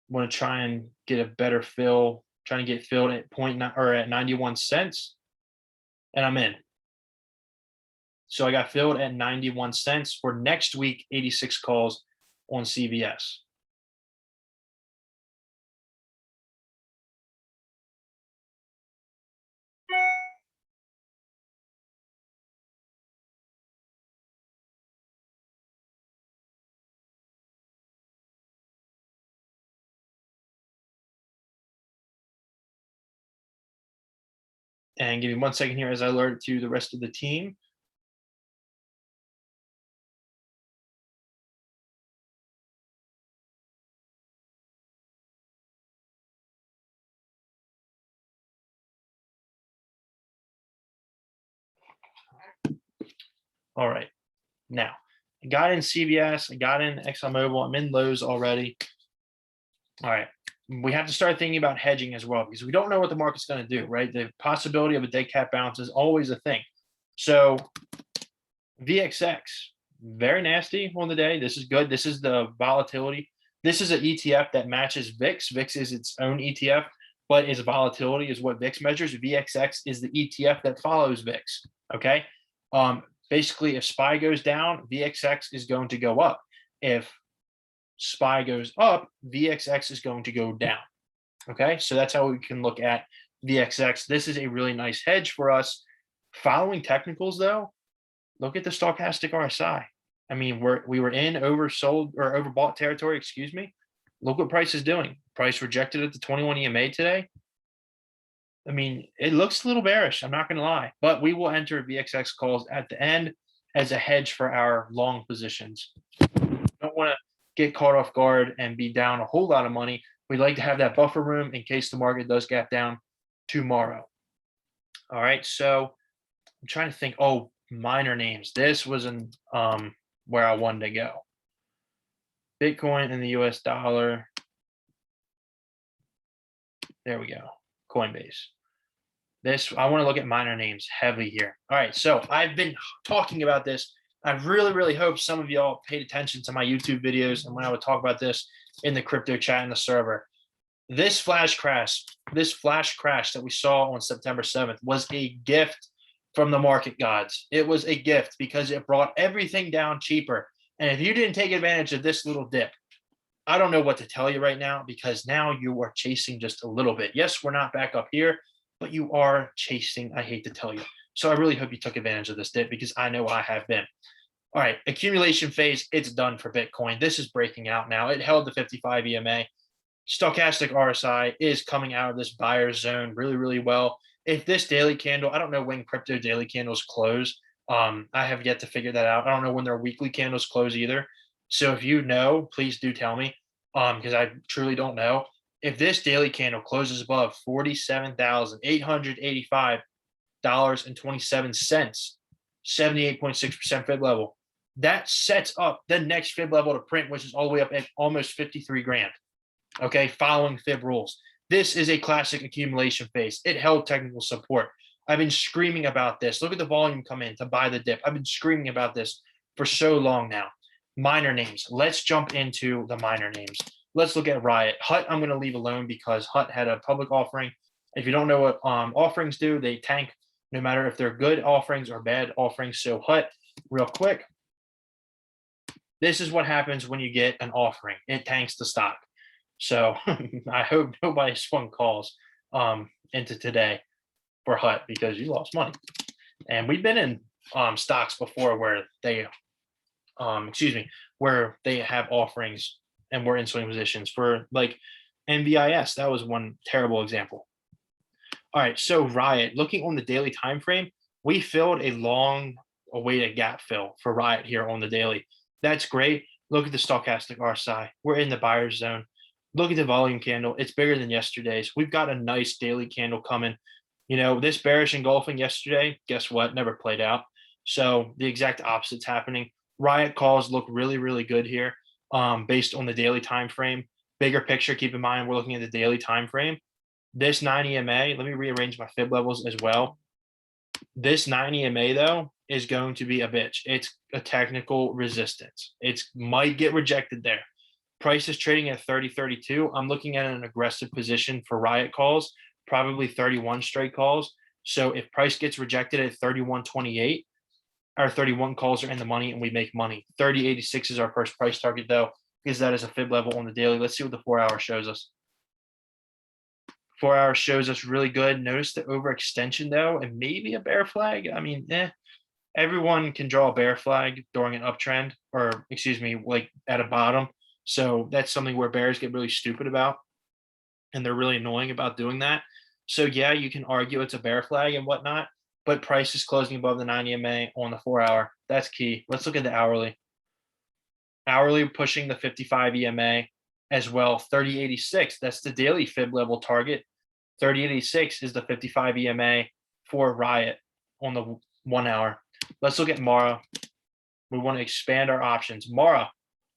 I want to try and get a better fill, trying to get filled at 0.9 or at 91 cents. And I'm in. So I got filled at 91 cents for next week, 86 calls on CVS. And give me 1 second here as I alert to the rest of the team. All right. Now, I got in CVS, I got in ExxonMobil, I'm in Lowe's already. All right. We have to start thinking about hedging as well because we don't know what the market's going to do, right? The possibility of a dead cat bounce is always a thing. So VXX, very nasty on the day. This is good. This is the volatility. This is an ETF that matches VIX. VIX is its own ETF, but its volatility is what VIX measures. VXX is the ETF that follows VIX. Okay. Basically, if SPY goes down, VXX is going to go up. If SPY goes up, VXX is going to go down. Okay, so that's how we can look at VXX. This is a really nice hedge for us. Following technicals, though, look at the stochastic RSI. I mean, we were in oversold or overbought territory, excuse me. Look what price is doing. Price rejected at the 21 EMA today. I mean, it looks a little bearish, I'm not going to lie, but we will enter VXX calls at the end as a hedge for our long positions. Don't want to get caught off guard and be down a whole lot of money. We'd like to have that buffer room in case the market does gap down tomorrow. All right, so I'm trying to think. Oh, minor names. This was where I wanted to go. Bitcoin and the US dollar. There we go. Coinbase. This, I want to look at minor names heavy here. All right, so I've been talking about this. I really, really hope some of y'all paid attention to my YouTube videos and when I would talk about this in the crypto chat in the server. This flash crash that we saw on September 7th was a gift from the market gods. It was a gift because it brought everything down cheaper. And if you didn't take advantage of this little dip, I don't know what to tell you right now because now you are chasing just a little bit. Yes, we're not back up here, but you are chasing, I hate to tell you. So I really hope you took advantage of this dip because I know I have been. All right, accumulation phase, it's done for Bitcoin. This is breaking out now. It held the 55 EMA. Stochastic RSI is coming out of this buyer's zone really, really well. If this daily candle, I don't know when crypto daily candles close. I have yet to figure that out. I don't know when their weekly candles close either. So if you know, please do tell me because I truly don't know. If this daily candle closes above $47,885.27, 78.6% fib level, that sets up the next fib level to print, which is all the way up at almost 53 grand. Okay, following fib rules. This is a classic accumulation phase. It held technical support. I've been screaming about this. Look at the volume come in to buy the dip. I've been screaming about this for so long now. Minor names. Let's jump into the minor names. Let's look at Riot. Hut, I'm going to leave alone because Hut had a public offering. If you don't know what offerings do, they tank no matter if they're good offerings or bad offerings. So Hut, real quick, this is what happens when you get an offering. It tanks the stock. So I hope nobody swung calls into today for Hut because you lost money. And we've been in stocks before where they, where they have offerings and we're in swing positions for like NVIS. That was one terrible example. All right, so Riot, looking on the daily time frame, we filled a long awaited gap fill for Riot here on the daily. That's great. Look at the stochastic RSI. We're in the buyer's zone. Look at the volume candle. It's bigger than yesterday's. We've got a nice daily candle coming. You know, this bearish engulfing yesterday, guess what? Never played out. So the exact opposite's happening. Riot calls look really, really good here based on the daily time frame. Bigger picture, keep in mind, we're looking at the daily time frame. This 9 EMA, let me rearrange my fib levels as well. This 9 EMA, though, is going to be a bitch. It's a technical resistance. It might get rejected there. Price is trading at 30.32. I'm looking at an aggressive position for Riot calls, probably 31 straight calls. So if price gets rejected at 31.28, our 31 calls are in the money and we make money. 30.86 is our first price target, though, because that is a fib level on the daily. Let's see what the 4-hour shows us. 4-hour shows us really good. Notice the overextension, though, and maybe a bear flag. I mean, everyone can draw a bear flag during an uptrend or, like at a bottom. So that's something where bears get really stupid about, and they're really annoying about doing that. So yeah, you can argue it's a bear flag and whatnot, but price is closing above the 9 EMA on the 4-hour. That's key. Let's look at the hourly. Hourly pushing the 55 EMA as well. 30.86, that's the daily fib level target. 30.86 is the 55 EMA for Riot on the 1 hour. Let's look at Mara. We want to expand our options. Mara.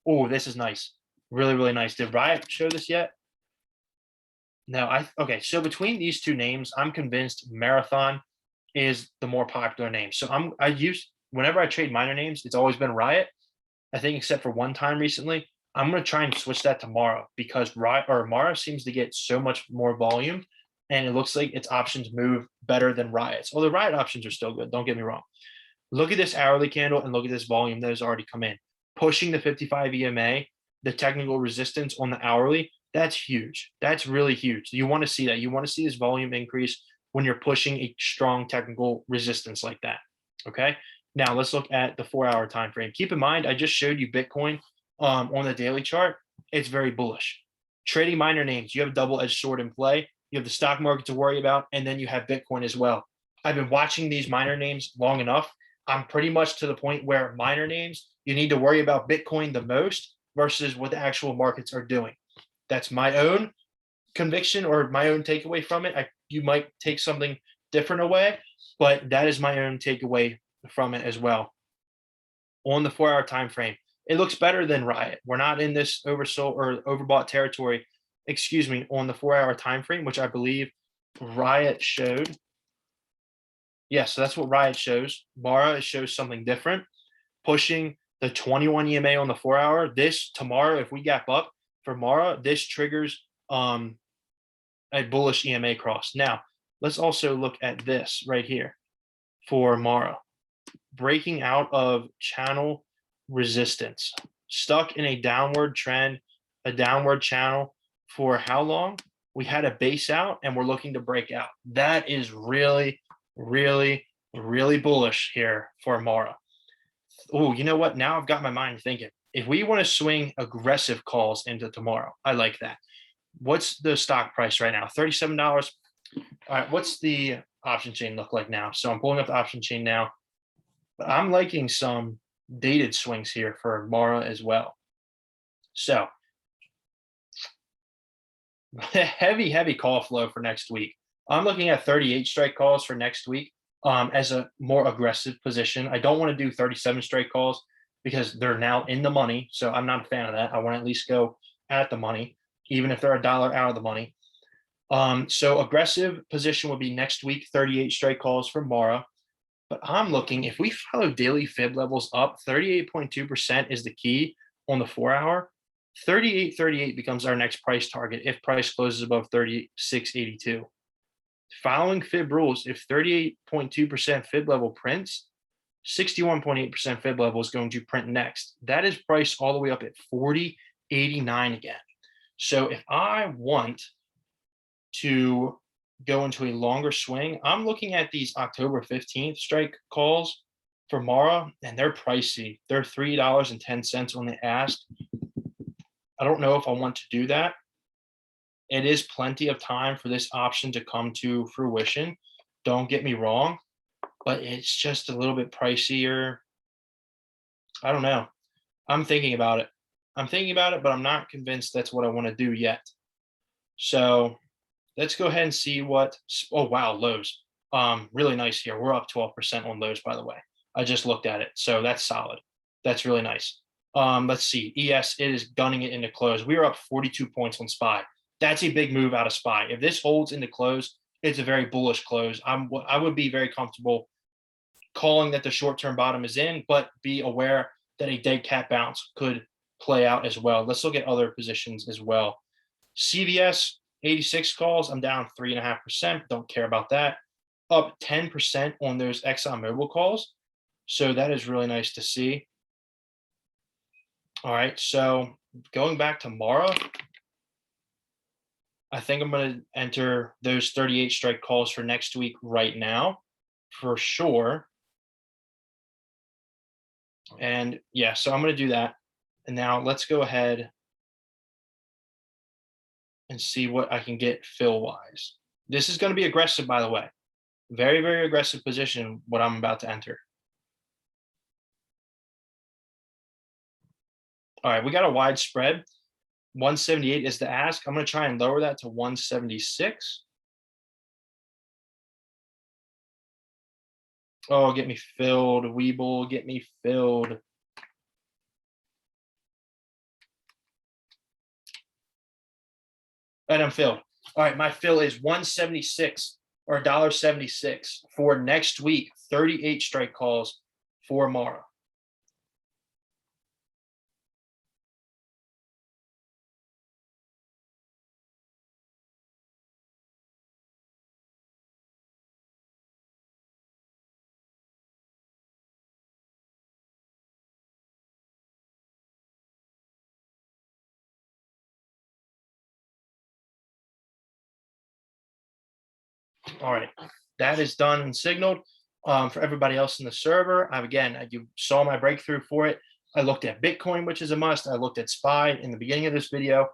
Oh, this is nice. Really, really nice. Did Riot show this yet? No, okay. So between these two names, I'm convinced Marathon is the more popular name. So I use whenever I trade minor names, it's always been Riot. I think except for one time recently. I'm gonna try and switch that tomorrow because Riot or Mara seems to get so much more volume, and it looks like its options move better than Riot's. Although Riot options are still good, don't get me wrong. Look at this hourly candle and look at this volume that has already come in. Pushing the 55 EMA, the technical resistance on the hourly, that's huge. That's really huge. You want to see that. You want to see this volume increase when you're pushing a strong technical resistance like that. Okay. Now let's look at the 4-hour time frame. Keep in mind, I just showed you Bitcoin on the daily chart. It's very bullish. Trading minor names, you have a double-edged sword in play. You have the stock market to worry about, and then you have Bitcoin as well. I've been watching these minor names long enough. I'm pretty much to the point where minor names, you need to worry about Bitcoin the most versus what the actual markets are doing. That's my own conviction or my own takeaway from it. You might take something different away, but that is my own takeaway from it as well. On the 4-hour time frame, it looks better than Riot. We're not in this oversold or overbought territory, excuse me, on the 4-hour time frame, which I believe Riot showed. Yes, so that's what Riot shows. Mara shows something different, pushing the 21 EMA on the 4-hour. This tomorrow, if we gap up for Mara, this triggers a bullish EMA cross. Now, let's also look at this right here for Mara. Breaking out of channel resistance, stuck in a downward trend, a downward channel for how long? We had a base out and we're looking to break out. That is really, really, really bullish here for Mara. Oh, you know what? Now I've got my mind thinking. If we want to swing aggressive calls into tomorrow, I like that. What's the stock price right now? $37. All right, what's the option chain look like now? So I'm pulling up the option chain now. But I'm liking some dated swings here for Mara as well. So heavy call flow for next week. I'm looking at 38 strike calls for next week as a more aggressive position. I don't want to do 37 strike calls because they're now in the money. So I'm not a fan of that. I want to at least go at the money, even if they're $1 out of the money. So aggressive position would be next week, 38 strike calls for Mara. But I'm looking, if we follow daily fib levels up, 38.2% is the key on the 4-hour. 38.38 becomes our next price target if price closes above 36.82. Following fib rules, if 38.2% fib level prints, 61.8% fib level is going to print next. That is priced all the way up at 40.89 again. So if I want to go into a longer swing, I'm looking at these October 15th strike calls for Mara, and they're pricey. They're $3.10 on the ask. I don't know if I want to do that. It is plenty of time for this option to come to fruition. Don't get me wrong, but it's just a little bit pricier. I don't know. I'm thinking about it. But I'm not convinced that's what I want to do yet. So let's go ahead and see what, oh, wow, lows. Really nice here. We're up 12% on lows, by the way. I just looked at it. So that's solid. That's really nice. Let's see. ES, it is gunning it into close. We are up 42 points on SPY. That's a big move out of SPY. If this holds into close, it's a very bullish close. I would be very comfortable calling that the short-term bottom is in, but be aware that a dead cat bounce could play out as well. Let's look at other positions as well. CVS, 86 calls. I'm down 3.5%. Don't care about that. Up 10% on those ExxonMobil calls. So that is really nice to see. All right. So going back to Mara, I think I'm going to enter those 38 strike calls for next week right now for sure. And yeah, so I'm going to do that. And now let's go ahead and see what I can get fill wise. This is going to be aggressive, by the way. Very, very aggressive position, what I'm about to enter. All right, we got a wide spread. 178 is the ask. I'm going to try and lower that to 176. Oh, get me filled. Weeble, get me filled. And I'm filled. All right, my fill is 176 or $1.76 for next week. 38 strike calls for Mara. All right, that is done and signaled. For everybody else in the server, you saw my breakthrough for it. I looked at Bitcoin, which is a must. I looked at SPY in the beginning of this video.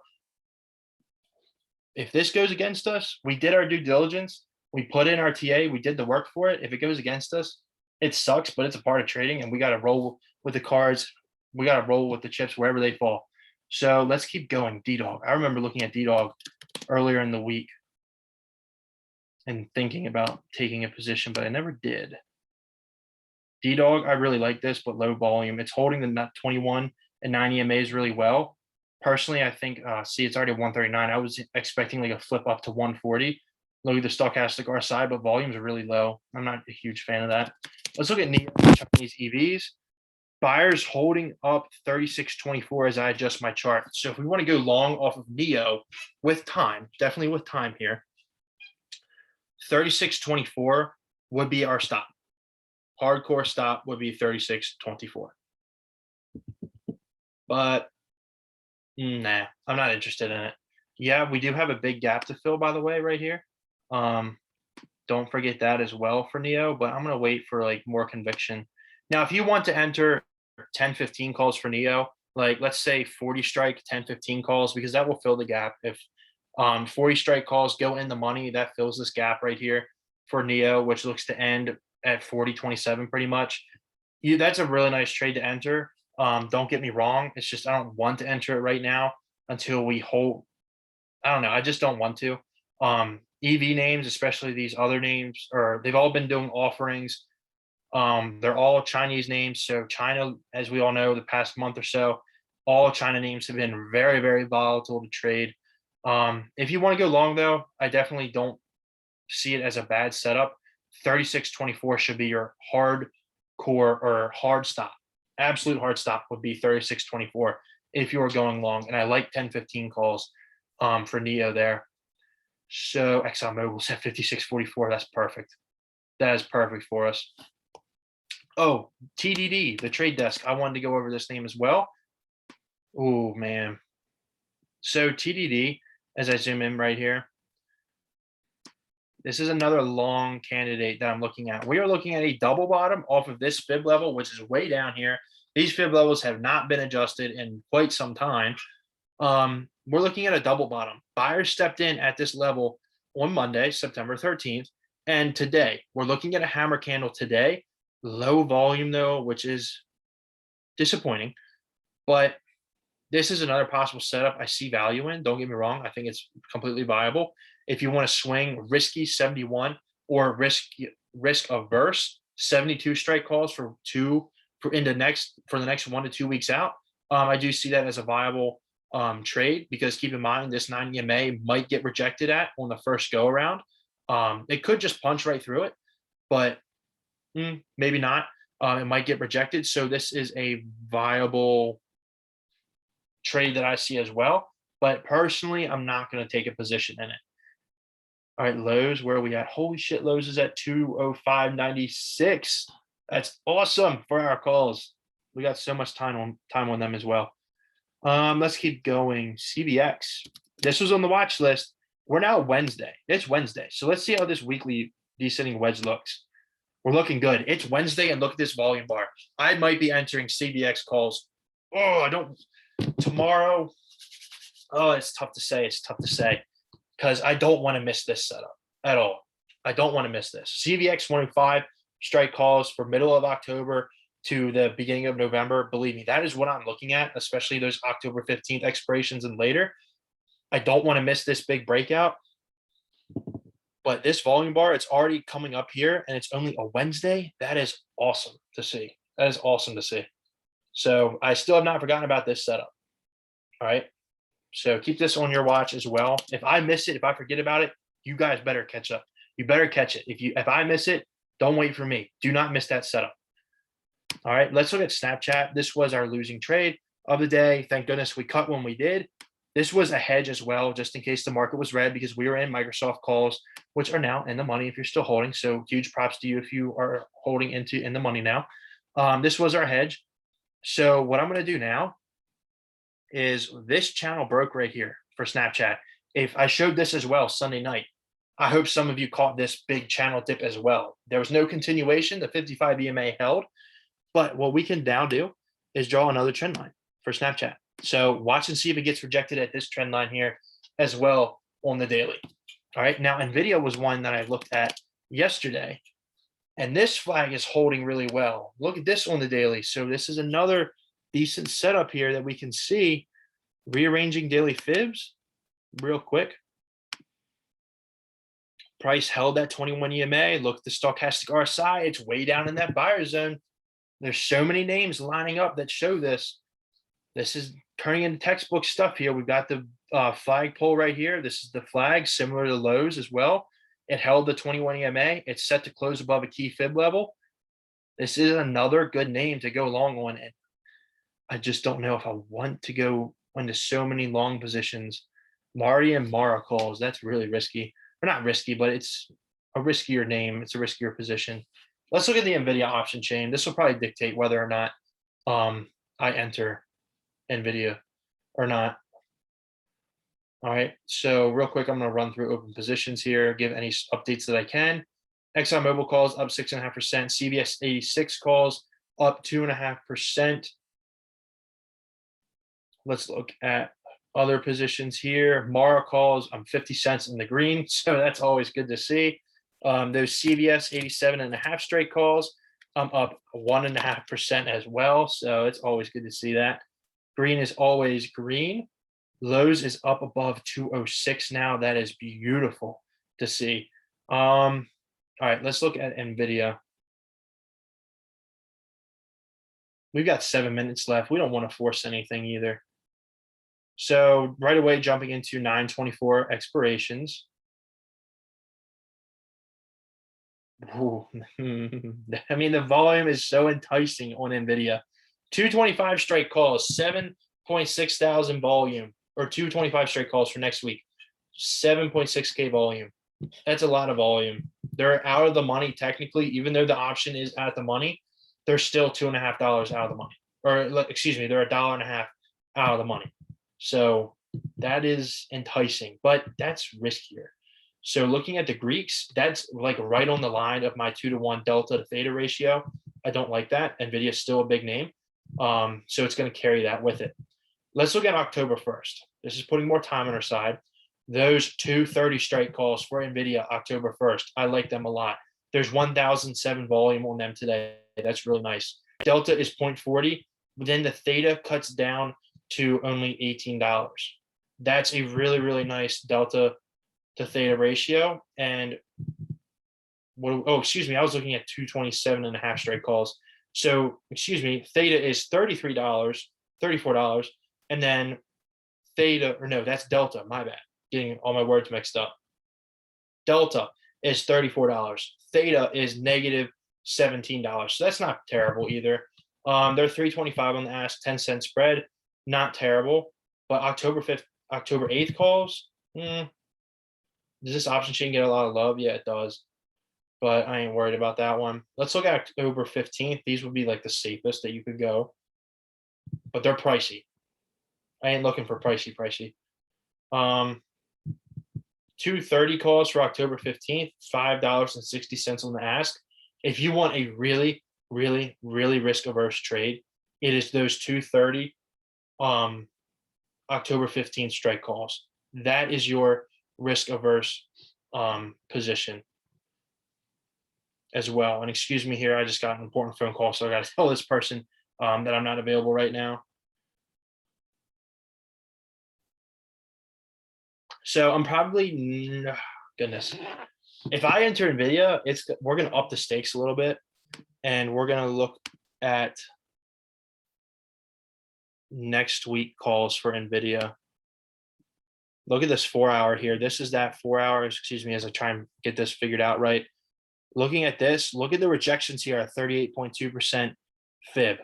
If this goes against us, we did our due diligence. We put in our TA. We did the work for it. If it goes against us, it sucks, but it's a part of trading, and we got to roll with the cards. We got to roll with the chips wherever they fall. So let's keep going. D-Dog. I remember looking at D-Dog earlier in the week and thinking about taking a position, but I never did. D-Dog, I really like this, but low volume. It's holding the 21 and 9 EMAs really well. Personally, I think, see, it's already 139. I was expecting like a flip up to 140. Look at the stochastic RSI, but volumes are really low. I'm not a huge fan of that. Let's look at NIO Chinese EVs. Buyers holding up 36.24 as I adjust my chart. So if we want to go long off of NIO with time, definitely with time here, 36.24 would be our stop. Hardcore stop would be 36.24. But nah, I'm not interested in it. Yeah, we do have a big gap to fill, by the way, right here. Don't forget that as well for NIO, but I'm going to wait for like more conviction. Now, if you want to enter 10, 15 calls for NIO, like let's say 40 strike, 10, 15 calls, because that will fill the gap. If 40 strike calls go in the money, that fills this gap right here for NIO, which looks to end at 40.27 pretty much. That's a really nice trade to enter. Don't get me wrong. It's just I don't want to enter it right now until we hold. I don't know. I just don't want to. EV names, especially these other names, or they've all been doing offerings. They're all Chinese names. So China, as we all know, the past month or so, all China names have been very, very volatile to trade. If you want to go long, though, I definitely don't see it as a bad setup. 36.24 should be your hard core or hard stop. Absolute hard stop would be 36.24 if you are going long. And I like 10, 15 calls for NIO there. So ExxonMobil's at 56.44. That's perfect. That is perfect for us. Oh, TDD, the trade desk. I wanted to go over this name as well. Oh, man. So TDD, as I zoom in right here, this is another long candidate that I'm looking at. We are looking at a double bottom off of this fib level, which is way down here. These fib levels have not been adjusted in quite some time. We're looking at a double bottom. Buyers stepped in at this level on Monday, September 13th. And today, we're looking at a hammer candle today. Low volume, though, which is disappointing. But this is another possible setup I see value in. Don't get me wrong. I think it's completely viable. If you want to swing risky 71 or risk averse 72 strike calls for the next 1 to 2 weeks out, I do see that as a viable trade, because keep in mind this 9 EMA might get rejected on the first go around. It could just punch right through it, but maybe not. It might get rejected. So this is a viable trade that I see as well. But personally, I'm not going to take a position in it. All right, Lowe's, where are we at? Holy shit, Lowe's is at 205.96. That's awesome for our calls. We got so much time on them as well. Let's keep going. CVX. This was on the watch list. We're now Wednesday. It's Wednesday. So let's see how this weekly descending wedge looks. We're looking good. It's Wednesday, and look at this volume bar. I might be entering CVX calls. Tomorrow. Oh, it's tough to say. It's tough to say because I don't want to miss this setup at all. I don't want to miss this. CVX 105 strike calls for middle of October to the beginning of November. Believe me, that is what I'm looking at, especially those October 15th expirations and later. I don't want to miss this big breakout. But this volume bar, it's already coming up here, and it's only a Wednesday. That is awesome to see. That is awesome to see. So I still have not forgotten about this setup. All right. So keep this on your watch as well. If I miss it, if I forget about it, you guys better catch up. You better catch it. If I miss it, don't wait for me. Do not miss that setup. All right, let's look at Snapchat. This was our losing trade of the day. Thank goodness we cut when we did. This was a hedge as well, just in case the market was red, because we were in Microsoft calls, which are now in the money if you're still holding. So huge props to you if you are holding in the money now. This was our hedge. So what I'm going to do now is this channel broke right here for Snapchat. If I showed this as well Sunday night, I hope some of you caught this big channel dip as well. There was no continuation. The 55 EMA held. But what we can now do is draw another trend line for Snapchat. So watch and see if it gets rejected at this trend line here as well on the daily. All right. Now, NVIDIA was one that I looked at yesterday, and this flag is holding really well. Look at this on the daily. So this is another decent setup here that we can see. Rearranging daily fibs real quick. Price held at 21 EMA. Look at the stochastic RSI. It's way down in that buyer zone. There's so many names lining up that show this. This is turning into textbook stuff here. We've got the flag pole right here. This is the flag, similar to Lowe's as well. It held the 21 EMA. It's set to close above a key fib level. This is another good name to go long on. And I just don't know if I want to go into so many long positions. Marty and Mara calls. That's really risky. Or not risky, but it's a riskier name. It's a riskier position. Let's look at the NVIDIA option chain. This will probably dictate whether or not I enter NVIDIA or not. All right, so real quick, I'm going to run through open positions here, give any updates that I can. ExxonMobil calls up 6.5%. CVS 86 calls up 2.5%. Let's look at other positions here. Mara calls, I'm 50 cents in the green, so that's always good to see. Those CVS 87.5 straight calls, I'm up 1.5% as well. So it's always good to see that. Green is always green. Lowe's is up above 206 now. That is beautiful to see. All right, let's look at NVIDIA. We've got 7 minutes left. We don't want to force anything either. So right away, jumping into 9/24 expirations. Ooh, I mean, the volume is so enticing on NVIDIA. 225 straight calls, 7.6 thousand volume, or 225 straight calls for next week, 7.6K volume. That's a lot of volume. They're out of the money technically, even though the option is at the money, they're still $2.50 out of the money. Or excuse me, they're $1.50 out of the money. So that is enticing, but that's riskier. So looking at the Greeks, that's like right on the line of my 2-to-1 delta to theta ratio. I don't like that. NVIDIA is still a big name. So it's going to carry that with it. Let's look at October 1st. This is putting more time on our side. Those 230 straight calls for NVIDIA October 1st. I like them a lot. There's 1,007 volume on them today. That's really nice. Delta is 0.40, but then the theta cuts down to only $18. That's a really, really nice delta to theta ratio. And excuse me, I was looking at 227.5 straight calls. So excuse me, theta is $33, $34, and then theta, or no, that's delta, my bad, getting all my words mixed up. Delta is $34, theta is negative $17. So that's not terrible either. They're 325 on the ask, 10-cent spread, not terrible. But October 5th, October 8th calls, does this option chain get a lot of love? Yeah, it does. But I ain't worried about that one. Let's look at October 15th. These would be like the safest that you could go. But they're pricey. I ain't looking for pricey. 230 calls for October 15th, $5.60 on the ask. If you want a really, really, really risk-averse trade, it is those 230 October 15th strike calls. That is your risk-averse position as well. And excuse me here, I just got an important phone call, so I got to tell this person that I'm not available right now. So I'm probably, goodness, if I enter NVIDIA, we're going to up the stakes a little bit, and we're going to look at next week calls for NVIDIA. Look at this 4-hour here. This is that 4 hours, excuse me, as I try and get this figured out right. Looking at this, look at the rejections here at 38.2% fib.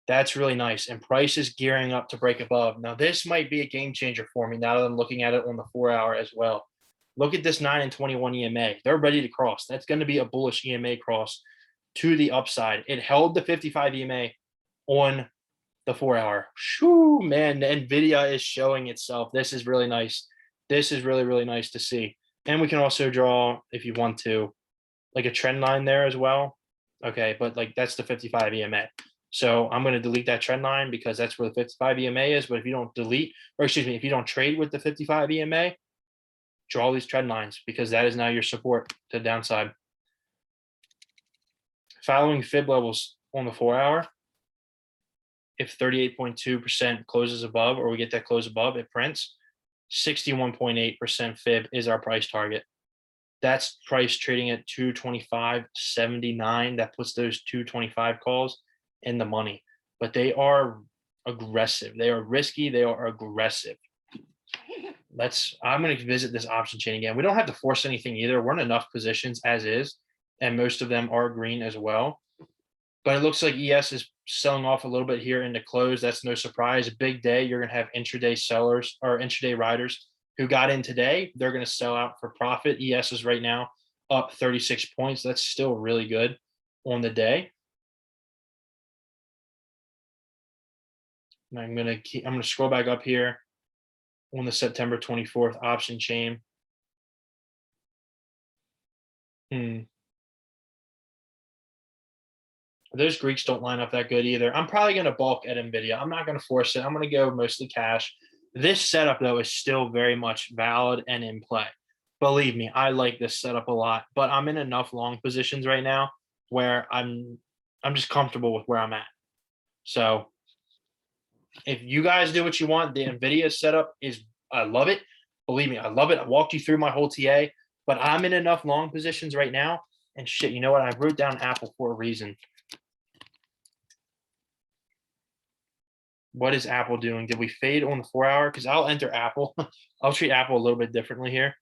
That's really nice. And price is gearing up to break above. Now, this might be a game changer for me now that I'm looking at it on the 4-hour as well. Look at this 9 and 21 EMA. They're ready to cross. That's going to be a bullish EMA cross to the upside. It held the 55 EMA on the 4-hour. Shoo, man, the NVIDIA is showing itself. This is really nice. This is really, really nice to see. And we can also draw, if you want to, like a trend line there as well. Okay, but like that's the 55 EMA. So I'm going to delete that trend line because that's where the 55 EMA is. But if you don't delete, or excuse me, if you don't trade with the 55 EMA, draw these trend lines because that is now your support to the downside. Following fib levels on the 4-hour, if 38.2% closes above, or we get that close above, it prints. 61.8% fib is our price target. That's price trading at 225.79. That puts those 225 calls in the money, but they are aggressive. They are risky. They are aggressive. I'm going to visit this option chain again. We don't have to force anything either. We're in enough positions as is, and most of them are green as well. But it looks like ES is selling off a little bit here into close. That's no surprise. A big day. You're going to have intraday sellers or intraday riders who got in today. They're going to sell out for profit. ES is right now up 36 points. That's still really good on the day. And I'm going to scroll back up here on the September 24th option chain. Those Greeks don't line up that good either. I'm probably going to bulk at NVIDIA. I'm not going to force it. I'm going to go mostly cash. This setup, though, is still very much valid and in play. Believe me, I like this setup a lot, but I'm in enough long positions right now where I'm just comfortable with where I'm at. So if you guys do what you want, the NVIDIA setup is, I love it. Believe me, I love it. I walked you through my whole TA, but I'm in enough long positions right now. And shit, you know what? I wrote down Apple for a reason. What is Apple doing? Did we fade on the 4-hour? Because I'll enter Apple. I'll treat Apple a little bit differently here.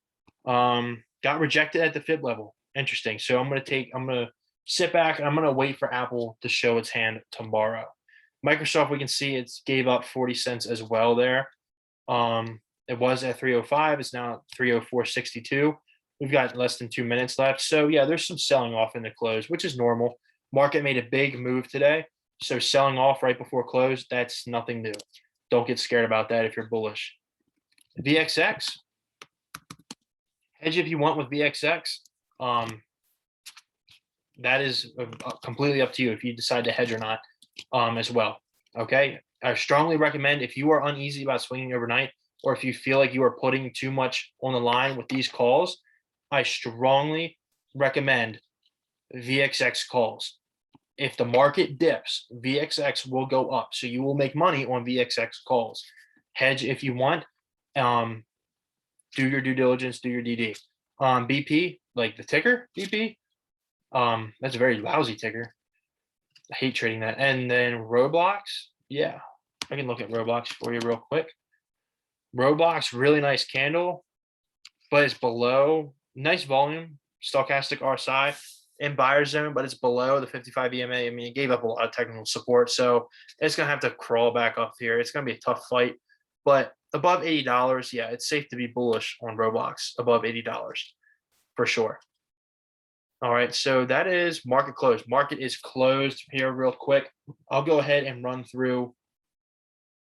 Got rejected at the fib level. Interesting. So I'm going to sit back and I'm going to wait for Apple to show its hand tomorrow. Microsoft, we can see it's gave up 40 cents as well there. It was at 305. It's now at 304.62. We've got less than 2 minutes left. So yeah, there's some selling off in the close, which is normal. Market made a big move today. So selling off right before close, that's nothing new. Don't get scared about that if you're bullish. VXX, hedge if you want with VXX. That is completely up to you if you decide to hedge or not as well. Okay. I strongly recommend if you are uneasy about swinging overnight, or if you feel like you are putting too much on the line with these calls, I strongly recommend VXX calls. If the market dips, VXX will go up. So you will make money on VXX calls. Hedge if you want. Do your due diligence, do your DD. BP, like the ticker, BP. That's a very lousy ticker. I hate trading that. And then Roblox, yeah. I can look at Roblox for you real quick. Roblox, really nice candle, but it's below. Nice volume, stochastic RSI. In buyer zone, but it's below the 55 EMA. I mean, it gave up a lot of technical support, so it's going to have to crawl back up here. It's going to be a tough fight, but above $80, yeah, it's safe to be bullish on Roblox above $80 for sure. All right, so that is market close. Market is closed here real quick. I'll go ahead and run through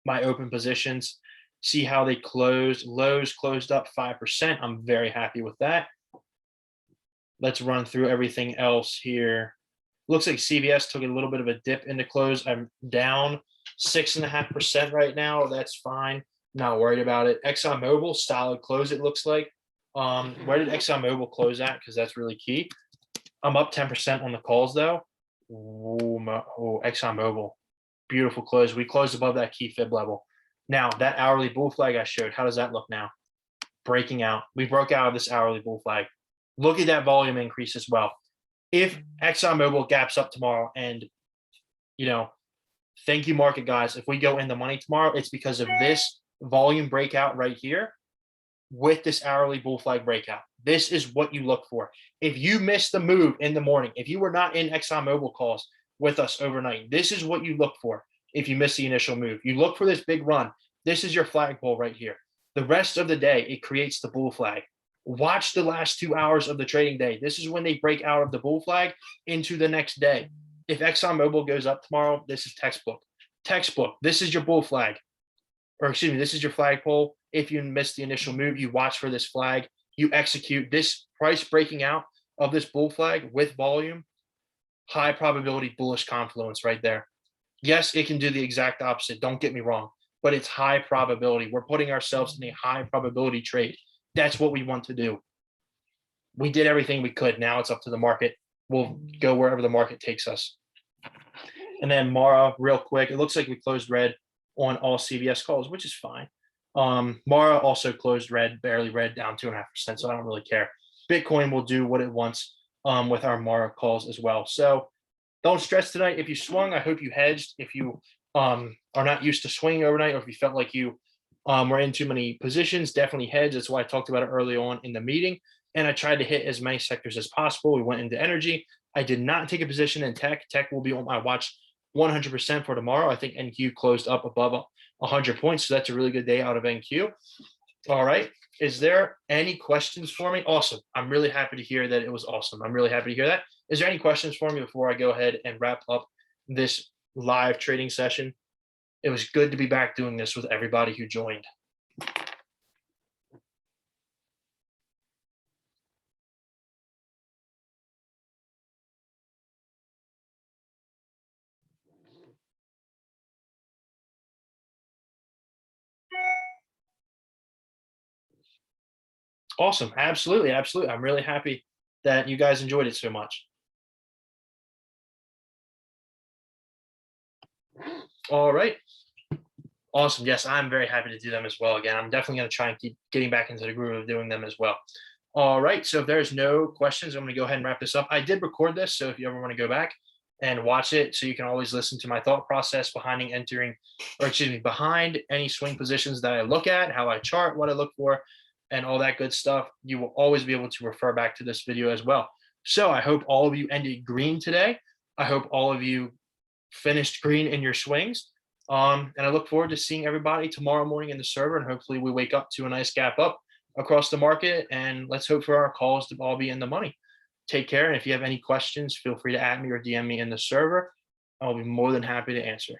my open positions, see how they closed. Lows closed up 5%. I'm very happy with that. Let's run through everything else here. Looks like CVS took a little bit of a dip into close. I'm down 6.5% right now. That's fine. Not worried about it. ExxonMobil, solid close, it looks like. Where did ExxonMobil close at? Because that's really key. I'm up 10% on the calls, though. ExxonMobil. Beautiful close. We closed above that key fib level. Now, that hourly bull flag I showed, how does that look now? Breaking out. We broke out of this hourly bull flag. Look at that volume increase as well. If ExxonMobil gaps up tomorrow and, thank you, market guys. If we go in the money tomorrow, it's because of this volume breakout right here with this hourly bull flag breakout. This is what you look for. If you miss the move in the morning, if you were not in ExxonMobil calls with us overnight, this is what you look for. If you miss the initial move, you look for this big run. This is your flagpole right here. The rest of the day, it creates the bull flag. Watch the last 2 hours of the trading day. This is when they break out of the bull flag into the next day. If ExxonMobil goes up tomorrow, this is textbook. Textbook. This is your bull flag. Or excuse me, this is your flagpole. If you miss the initial move, you watch for this flag. You execute this price breaking out of this bull flag with volume. High probability bullish confluence right there. Yes, it can do the exact opposite. Don't get me wrong, but it's high probability. We're putting ourselves in a high probability trade. That's what we want to do. We did everything we could. Now it's up to the market. We'll go wherever the market takes us. And then Mara, real quick, it looks like we closed red on all CVS calls, which is fine. Mara also closed red, barely red, down 2.5%. So I don't really care. Bitcoin will do what it wants with our Mara calls as well. So don't stress tonight. If you swung, I hope you hedged. If you are not used to swinging overnight, or if you felt like you were in too many positions, definitely hedge. That's why I talked about it early on in the meeting. And I tried to hit as many sectors as possible. We went into energy. I did not take a position in tech. Tech will be on my watch 100% for tomorrow. I think NQ closed up above 100 points. So that's a really good day out of NQ. All right. Is there any questions for me? Awesome. I'm really happy to hear that it was awesome. I'm really happy to hear that. Is there any questions for me before I go ahead and wrap up this live trading session? It was good to be back doing this with everybody who joined. Awesome. Absolutely. Absolutely. I'm really happy that you guys enjoyed it so much. All right. Awesome. Yes, I'm very happy to do them as well. Again, I'm definitely going to try and keep getting back into the groove of doing them as well. All right. So if there's no questions, I'm going to go ahead and wrap this up. I did record this, so if you ever want to go back and watch it, so you can always listen to my thought process behind behind any swing positions that I look at, how I chart, what I look for, and all that good stuff. You will always be able to refer back to this video as well. So I hope all of you ended green today. I hope all of you finished green in your swings. And I look forward to seeing everybody tomorrow morning in the server, and hopefully we wake up to a nice gap up across the market, and let's hope for our calls to all be in the money. Take care. And if you have any questions, feel free to add me or DM me in the server. I'll be more than happy to answer.